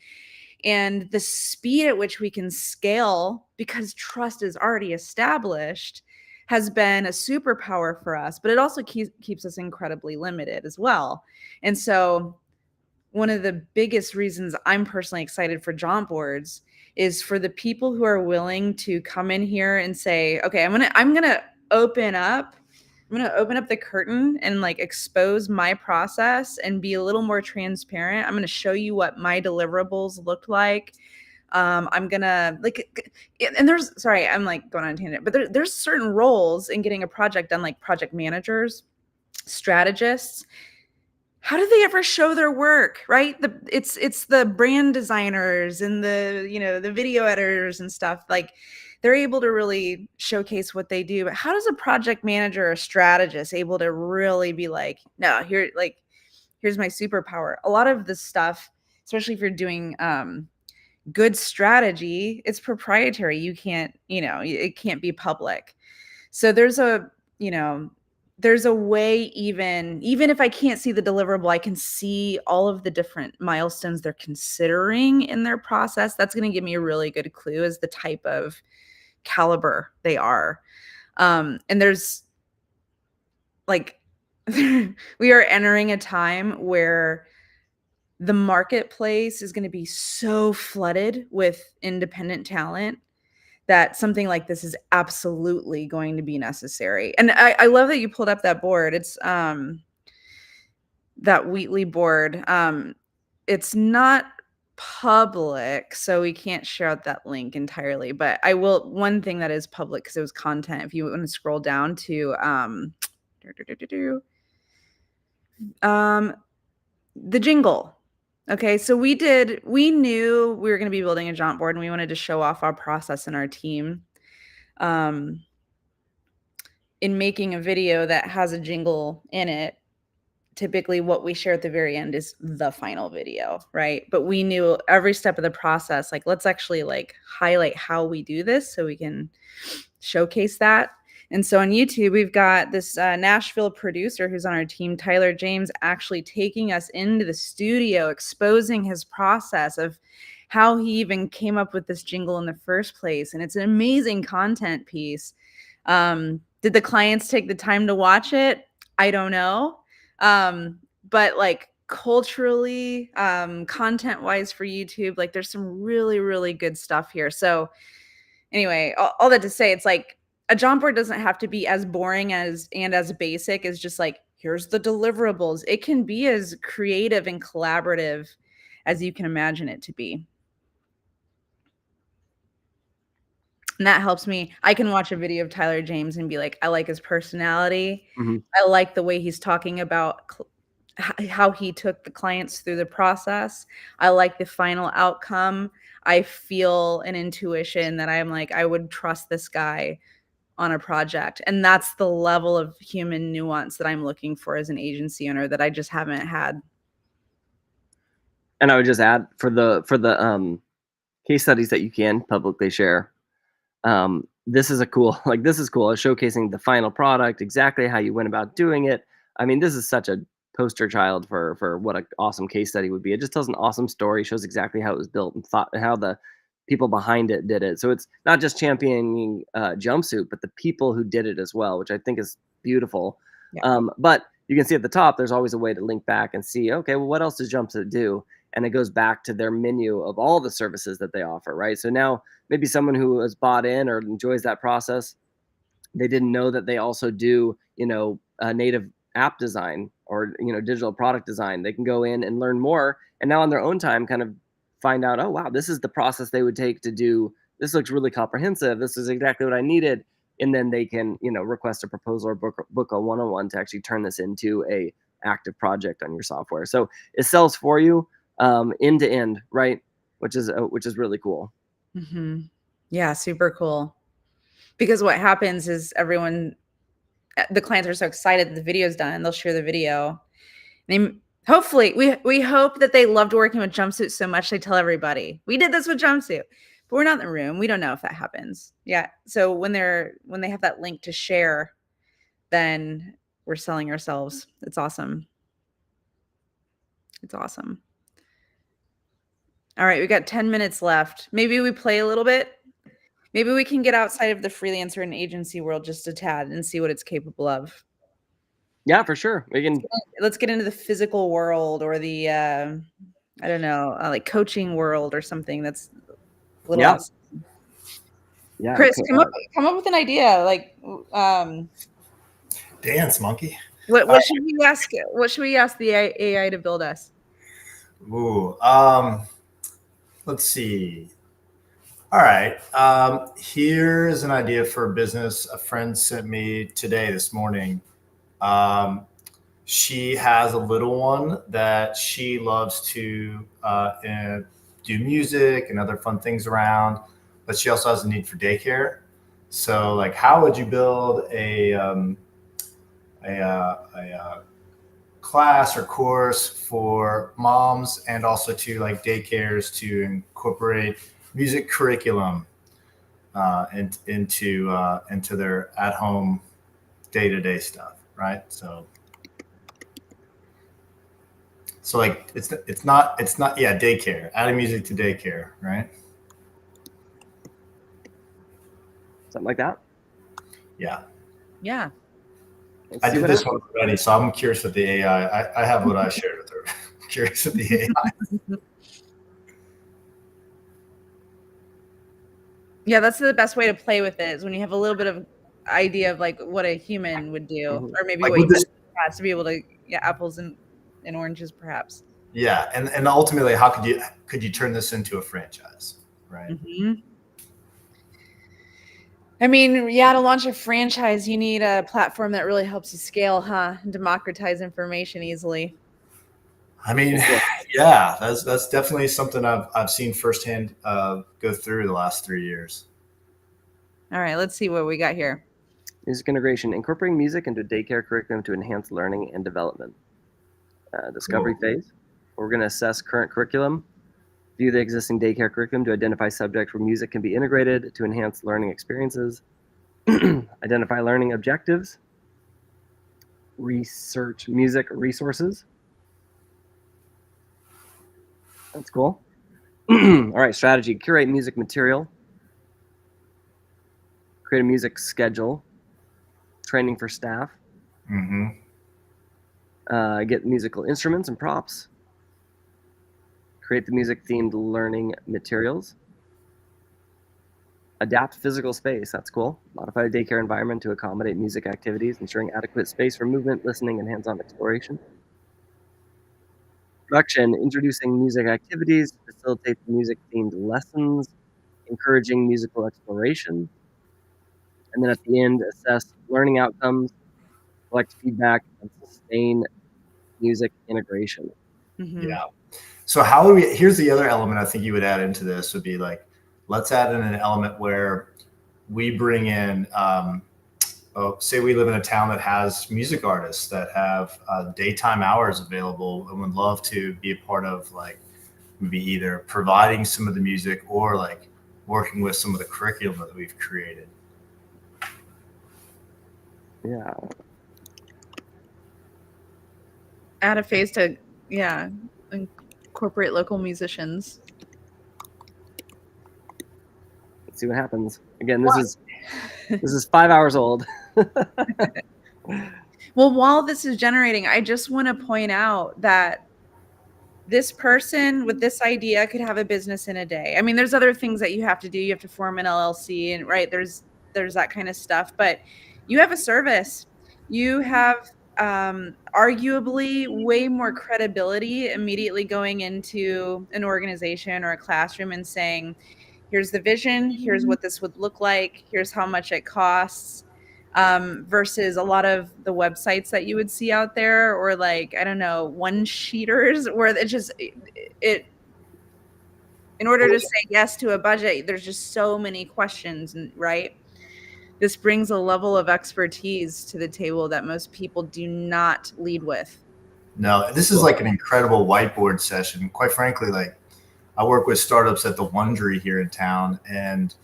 And the speed at which we can scale, because trust is already established, has been a superpower for us, but it also keeps us incredibly limited as well. And so one of the biggest reasons I'm personally excited for Jauntboards is for the people who are willing to come in here and say, okay, I'm gonna open up the curtain and like expose my process and be a little more transparent. I'm going to show you what my deliverables look like. I'm gonna and I'm like going on a tangent, but there's certain roles in getting a project done, like project managers, strategists. How do they ever show their work, right? It's the brand designers and the video editors and stuff. Like, they're able to really showcase what they do. But how does a project manager or strategist able to really be like, no, here's my superpower? A lot of this stuff, especially if you're doing good strategy, it's proprietary. You can't, it can't be public. So there's a way, even if I can't see the deliverable, I can see all of the different milestones they're considering in their process. That's going to give me a really good clue as the type of caliber they are. And there's like, we are entering a time where the marketplace is going to be so flooded with independent talent that something like this is absolutely going to be necessary. And I love that you pulled up that board. It's that Wheatley board. It's not public, so we can't share out that link entirely, but I will. One thing that is public, because it was content, if you want to scroll down to the jingle. Okay, so we knew we were going to be building a jaunt board and we wanted to show off our process and our team in making a video that has a jingle in it. Typically what we share at the very end is the final video, right? But we knew every step of the process, like, let's actually like highlight how we do this so we can showcase that. And so on YouTube, we've got this Nashville producer who's on our team, Tyler James, actually taking us into the studio, exposing his process of how he even came up with this jingle in the first place. And it's an amazing content piece. Did the clients take the time to watch it? I don't know. But like culturally, content-wise for YouTube, like there's some really, really good stuff here. So anyway, all that to say, it's like, a jaunt board doesn't have to be as boring as basic as just like, here's the deliverables. It can be as creative and collaborative as you can imagine it to be. And that helps me. I can watch a video of Tyler James and be like, I like his personality. Mm-hmm. I like the way he's talking about how he took the clients through the process. I like the final outcome. I feel an intuition that I'm like, I would trust this guy on a project. And that's the level of human nuance that I'm looking for as an agency owner that I just haven't had. And I would just add, for the case studies that you can publicly share, this is cool. This is cool. It's showcasing the final product, exactly how you went about doing it. I mean, this is such a poster child for what an awesome case study would be. It just tells an awesome story, shows exactly how it was built and how the people behind it did it. So it's not just championing jumpsuit, but the people who did it as well, which I think is beautiful. Yeah. But you can see at the top, there's always a way to link back and see, okay, well, what else does Jumpsuit do? And it goes back to their menu of all the services that they offer, right? So now maybe someone who has bought in or enjoys that process, they didn't know that they also do, native app design or, digital product design. They can go in and learn more, and now on their own time kind of find out, oh, wow, this is the process they would take to do, this looks really comprehensive. This is exactly what I needed. And then they can, request a proposal or book a one-on-one to actually turn this into a active project on your software. So it sells for you end to end, right? Which is really cool. Mm-hmm. Yeah, super cool. Because what happens is the clients are so excited that the video's done. They'll share the video. Hopefully, we hope that they loved working with Jumpsuit so much they tell everybody we did this with Jumpsuit, but we're not in the room. We don't know if that happens. Yeah. So when they have that link to share, then we're selling ourselves. It's awesome. It's awesome. All right, we got 10 minutes left. Maybe we play a little bit. Maybe we can get outside of the freelancer and agency world just a tad and see what it's capable of. Yeah, for sure. We can. Let's get into the physical world or the I don't know, like coaching world or something that's a little outside. Yeah, Chris, come up with an idea. Like, Dance monkey. What should we ask? What should we ask the AI to build us? Ooh, let's see. All right. Here's an idea for a business a friend sent me this morning. She has a little one that she loves to do music and other fun things around, but she also has a need for daycare. So, like, how would you build a class or course for moms and also to like daycares to incorporate music curriculum into their at-home day-to-day stuff, right? So like it's not daycare, adding music to daycare, right? Something like that. Yeah. I did this one already, so I'm curious with the AI. I have what I shared with her. I'm curious with the AI. Yeah, that's the best way to play with it, is when you have a little bit of idea of like what a human would do, or maybe like what you has to be able to, apples and oranges, perhaps. Yeah, and ultimately, how could you turn this into a franchise, right? Mm-hmm. I mean, to launch a franchise, you need a platform that really helps you scale, and democratize information easily. I mean, yeah, that's definitely something I've seen firsthand go through the last 3 years. All right, let's see what we got here. Music integration, incorporating music into daycare curriculum to enhance learning and development. Discovery phase. We're going to assess current curriculum, view the existing daycare curriculum to identify subjects where music can be integrated to enhance learning experiences, identify learning objectives, research music resources. That's cool. All right, strategy, curate music material, create a music schedule, training for staff, get musical instruments and props, create the music-themed learning materials, adapt physical space, that's cool, modify the daycare environment to accommodate music activities, ensuring adequate space for movement, listening, and hands-on exploration. Production, introducing music activities, facilitate the music-themed lessons, encouraging musical exploration. And then at the end, assess learning outcomes, collect feedback, and sustain music integration. Mm-hmm. Yeah. So here's the other element I think you would add into this would be like, let's add in an element where we bring in, say we live in a town that has music artists that have daytime hours available and would love to be a part of like maybe either providing some of the music or like working with some of the curriculum that we've created. Yeah. Add a phase to, incorporate local musicians. Let's see what happens. Again, this is 5 hours old. Well, while this is generating, I just want to point out that this person with this idea could have a business in a day. I mean, there's other things that you have to do. You have to form an LLC, and right, there's that kind of stuff, but you have a service. You have arguably way more credibility immediately going into an organization or a classroom and saying, here's the vision, here's what this would look like, here's how much it costs, versus a lot of the websites that you would see out there, or like, I don't know, one sheeters where it just it in order to say yes to a budget, there's just so many questions, and right, this brings a level of expertise to the table that most people do not lead with. No, this is like an incredible whiteboard session. Quite frankly, like I work with startups at the Wondery here in town, and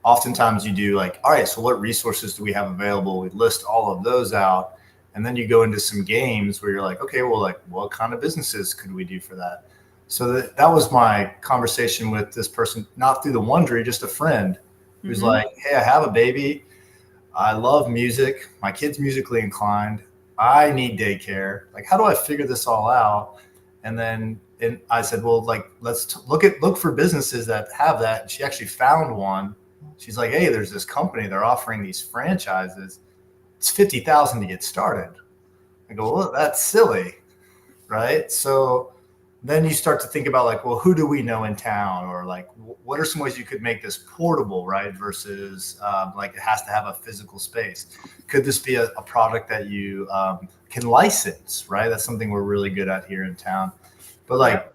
oftentimes you do like, all right, so what resources do we have available? We list all of those out, and then you go into some games where you're like, okay, well, like what kind of businesses could we do for that? So that was my conversation with this person, not through the Wondery, just a friend who's like, hey, I have a baby. I love music. My kid's musically inclined. I need daycare. Like, how do I figure this all out? And I said, well, like, let's look for businesses that have that. And she actually found one. She's like, hey, there's this company. They're offering these franchises. It's $50,000 to get started. I go, well, that's silly, right? So then you start to think about like, well, who do we know in town, or like, what are some ways you could make this portable, right? Versus like it has to have a physical space. Could this be a product that you can license, right? That's something we're really good at here in town. But like,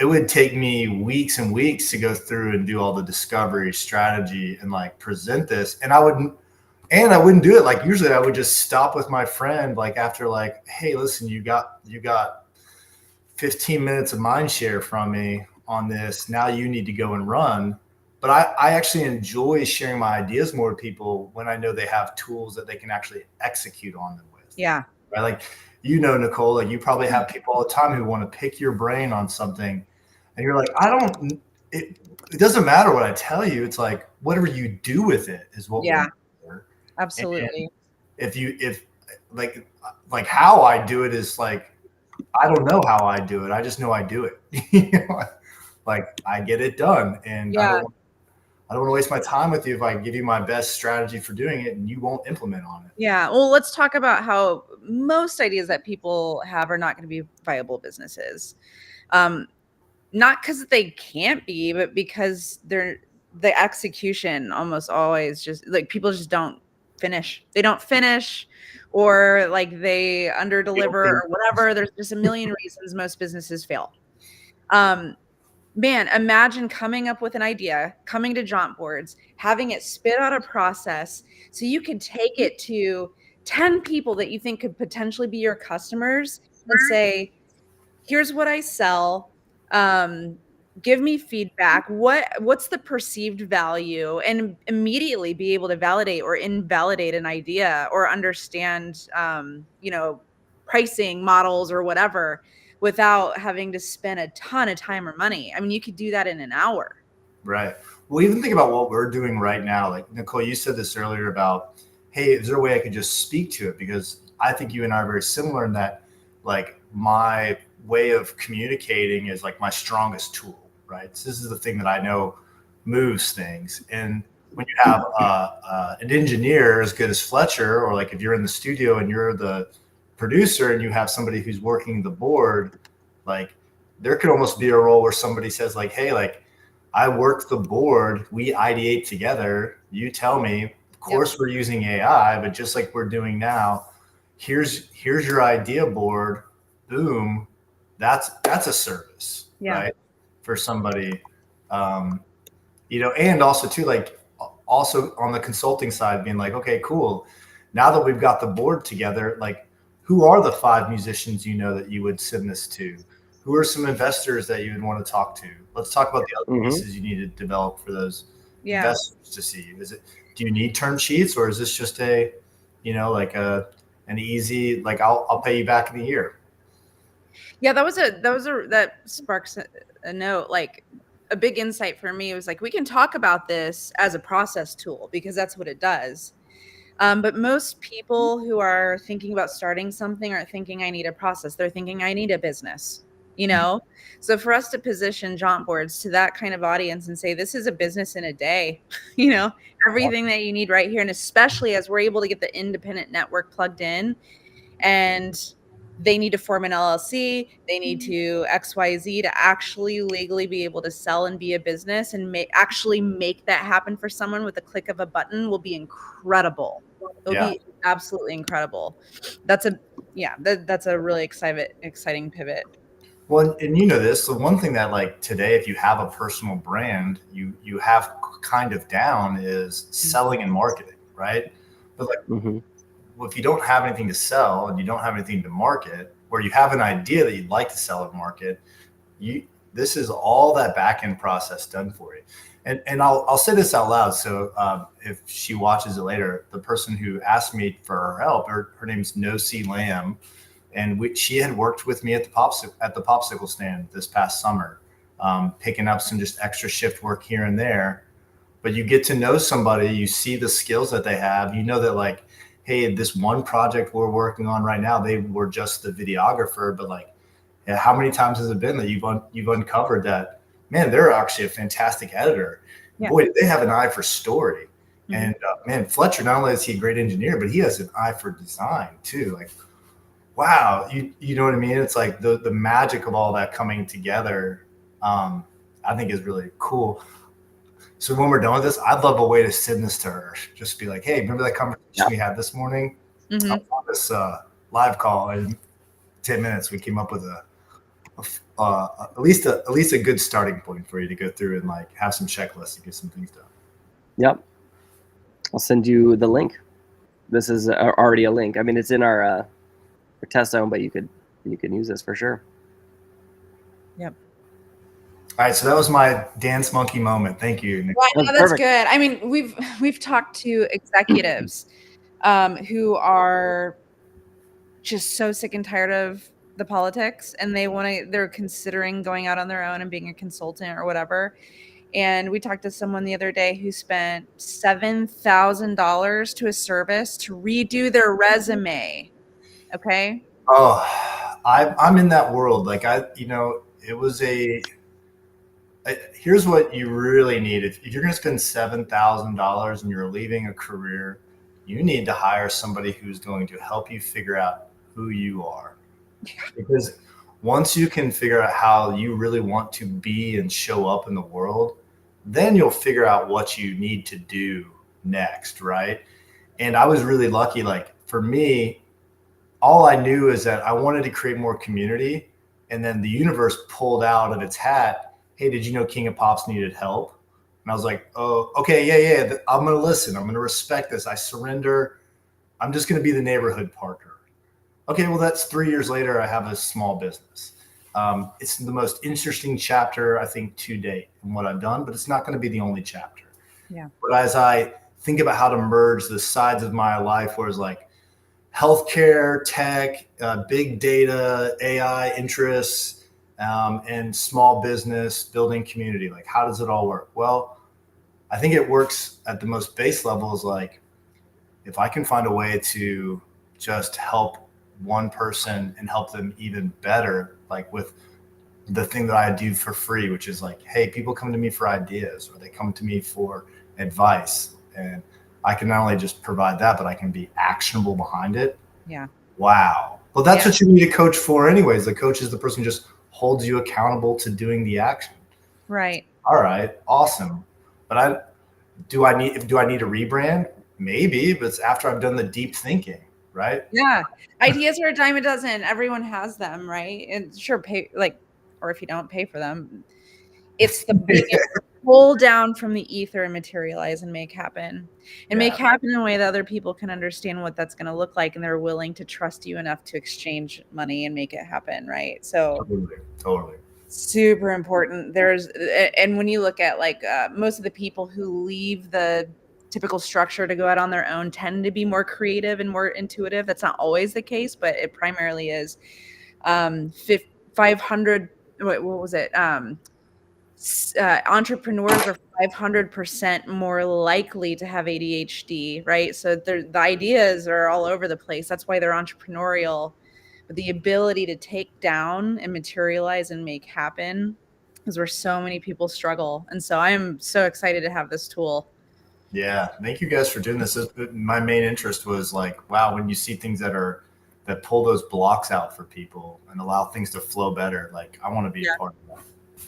it would take me weeks and weeks to go through and do all the discovery strategy and like present this. And I wouldn't do it. Like usually I would just stop with my friend, like after like, hey, listen, you got 15 minutes of mind share from me on this. Now you need to go and run. But I actually enjoy sharing my ideas more to people when I know they have tools that they can actually execute on them with. Yeah. Right. Like, Nicole, like you probably have people all the time who want to pick your brain on something. And you're like, it doesn't matter what I tell you. It's like, whatever you do with it is what matters. Absolutely. And if like how I do it is like, I don't know how I do it. I just know I do it. Like I get it done, and I don't want to waste my time with you if I give you my best strategy for doing it and you won't implement on it. Yeah. Well, let's talk about how most ideas that people have are not going to be viable businesses. Not because they can't be, but because the execution almost always just like people just don't finish. They don't finish, or like they under deliver or whatever. There's just a million reasons most businesses fail. Man, imagine coming up with an idea, coming to Jauntboards, having it spit out a process so you could take it to 10 people that you think could potentially be your customers and say, here's what I sell. Give me feedback. What's the perceived value? And immediately be able to validate or invalidate an idea, or understand, pricing models or whatever, without having to spend a ton of time or money. I mean, you could do that in an hour. Right. Well, even think about what we're doing right now. Like Nicole, you said this earlier about, hey, is there a way I could just speak to it? Because I think you and I are very similar in that, like, my way of communicating is like my strongest tool, right? So this is the thing that I know moves things. And when you have an engineer as good as Fletcher, or like if you're in the studio and you're the producer and you have somebody who's working the board, like there could almost be a role where somebody says like, hey, like I work the board, we ideate together, you tell me, of course we're using AI, but just like we're doing now, here's your idea board, boom, that's a service, right? For somebody, and also too, like also on the consulting side being like, okay, cool. Now that we've got the board together, like who are the 5 musicians that you would send this to? Who are some investors that you would want to talk to? Let's talk about the other pieces you need to develop for those investors to see. Do you need term sheets, or is this just an easy, like I'll pay you back in a year? Yeah, that sparks a note. Like a big insight for me was like, we can talk about this as a process tool because that's what it does. But most people who are thinking about starting something aren't thinking I need a process. They're thinking I need a business, you know? So for us to position Jauntboards to that kind of audience and say, this is a business in a day, you know, everything that you need right here. And especially as we're able to get the independent network plugged in, and they need to form an LLC, they need to XYZ to actually legally be able to sell and be a business and actually make that happen for someone with a click of a button will be incredible. It'll Yeah. be absolutely incredible. That's a really exciting pivot. Well, and you know this, the one thing that like today, if you have a personal brand, you have kind of down is selling and marketing, right? But like, Mhm. well, if you don't have anything to sell and you don't have anything to market, or you have an idea that you'd like to sell and market, this is all that back end process done for you. And I'll say this out loud. So if she watches it later, the person who asked me for her help, her name's No C Lamb, and she had worked with me at the popsicle stand this past summer, picking up some just extra shift work here and there. But you get to know somebody, you see the skills that they have, you know that like, hey, this one project we're working on right now, they were just the videographer, but like, yeah, how many times has it been that you've uncovered that, man, they're actually a fantastic editor. Yeah. Boy, they have an eye for story. Mm-hmm. And man, Fletcher, not only is he a great engineer, but he has an eye for design too. Like, wow, you know what I mean? It's like the magic of all that coming together, I think is really cool. So when we're done with this, I'd love a way to send this to her. Just be like, hey, remember that conversation we had this morning? Mm-hmm. I was on this live call in 10 minutes. We came up with at least a good starting point for you to go through and like have some checklists to get some things done. Yep. I'll send you the link. This is already a link. I mean, it's in our test zone, but you can use this for sure. Yep. All right, so that was my dance monkey moment. Thank you, Nick. Well, no, that's good. I mean, we've talked to executives who are just so sick and tired of the politics, and they're considering going out on their own and being a consultant or whatever. And we talked to someone the other day who spent $7,000 to a service to redo their resume. Okay. Oh, I'm in that world. Like here's what you really need. If you're going to spend $7,000 and you're leaving a career, you need to hire somebody who's going to help you figure out who you are. Because once you can figure out how you really want to be and show up in the world, then you'll figure out what you need to do next, right? And I was really lucky. Like for me, all I knew is that I wanted to create more community, and then the universe pulled out of its hat, hey, did you know King of Pops needed help? And I was like, oh, okay, yeah. I'm going to listen. I'm going to respect this. I surrender. I'm just going to be the neighborhood partner. Okay, well, that's 3 years later. I have a small business. It's the most interesting chapter, I think, to date in what I've done, but it's not going to be the only chapter. Yeah. But as I think about how to merge the sides of my life, where it's like healthcare, tech, big data, AI interests, and small business, building community, like how does it all work? Well, I think it works at the most base level is like, if I can find a way to just help one person and help them even better, like with the thing that I do for free, which is like, hey, people come to me for ideas or they come to me for advice, and I can not only just provide that, but I can be actionable behind it. Yeah. Wow. Well, that's what you need a coach for anyways. The coach is the person who just holds you accountable to doing the action. Right. All right. Awesome. But do I need a rebrand? Maybe, but it's after I've done the deep thinking, right? Yeah. Ideas are a dime a dozen. Everyone has them, right? And sure, or if you don't pay for them, it's the biggest pull down from the ether and materialize and make happen. And make happen in a way that other people can understand what that's going to look like, and they're willing to trust you enough to exchange money and make it happen, right? So Totally. Super important. And when you look at like most of the people who leave the typical structure to go out on their own tend to be more creative and more intuitive. That's not always the case, but it primarily is. 500. What was it? entrepreneurs are 500% more likely to have ADHD, right? So the ideas are all over the place. That's why they're entrepreneurial. But the ability to take down and materialize and make happen is where so many people struggle. And so I'm so excited to have this tool. Yeah, thank you guys for doing this. My main interest was like, wow, when you see things that pull those blocks out for people and allow things to flow better, like I want to be a part of that.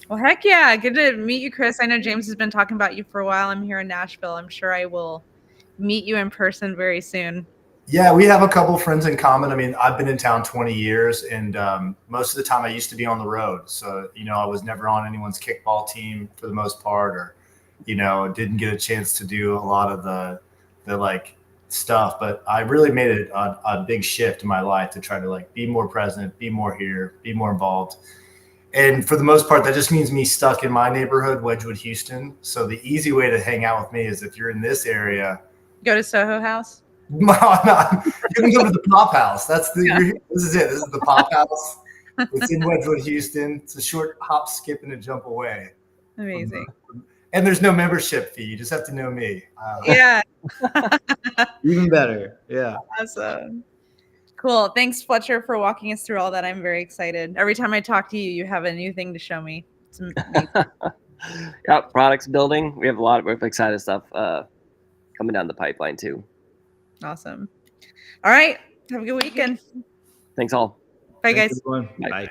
Well, heck yeah. Good to meet you, Chris. I know James has been talking about you for a while. I'm here in Nashville. I'm sure I will meet you in person very soon. Yeah, we have a couple of friends in common. I mean, I've been in town 20 years, and most of the time I used to be on the road. So, I was never on anyone's kickball team for the most part, or, didn't get a chance to do a lot of the like stuff. But I really made it a big shift in my life to try to like be more present, be more here, be more involved. And for the most part, that just means me stuck in my neighborhood, Wedgwood, Houston. So the easy way to hang out with me is if you're in this area, go to Soho House. No, you can go to the Pop House. This is it. This is the Pop House. It's in Wedgwood, Houston. It's a short hop, skip, and a jump away. Amazing. And there's no membership fee. You just have to know me. Yeah. Even better. Yeah. Awesome. Cool. Thanks, Fletcher, for walking us through all that. I'm very excited. Every time I talk to you, you have a new thing to show me. It's amazing. Yeah, products building. We have a lot of exciting stuff coming down the pipeline too. Awesome. All right. Have a good weekend. Thanks all. Bye, Thanks, guys. everyone. Bye. Bye.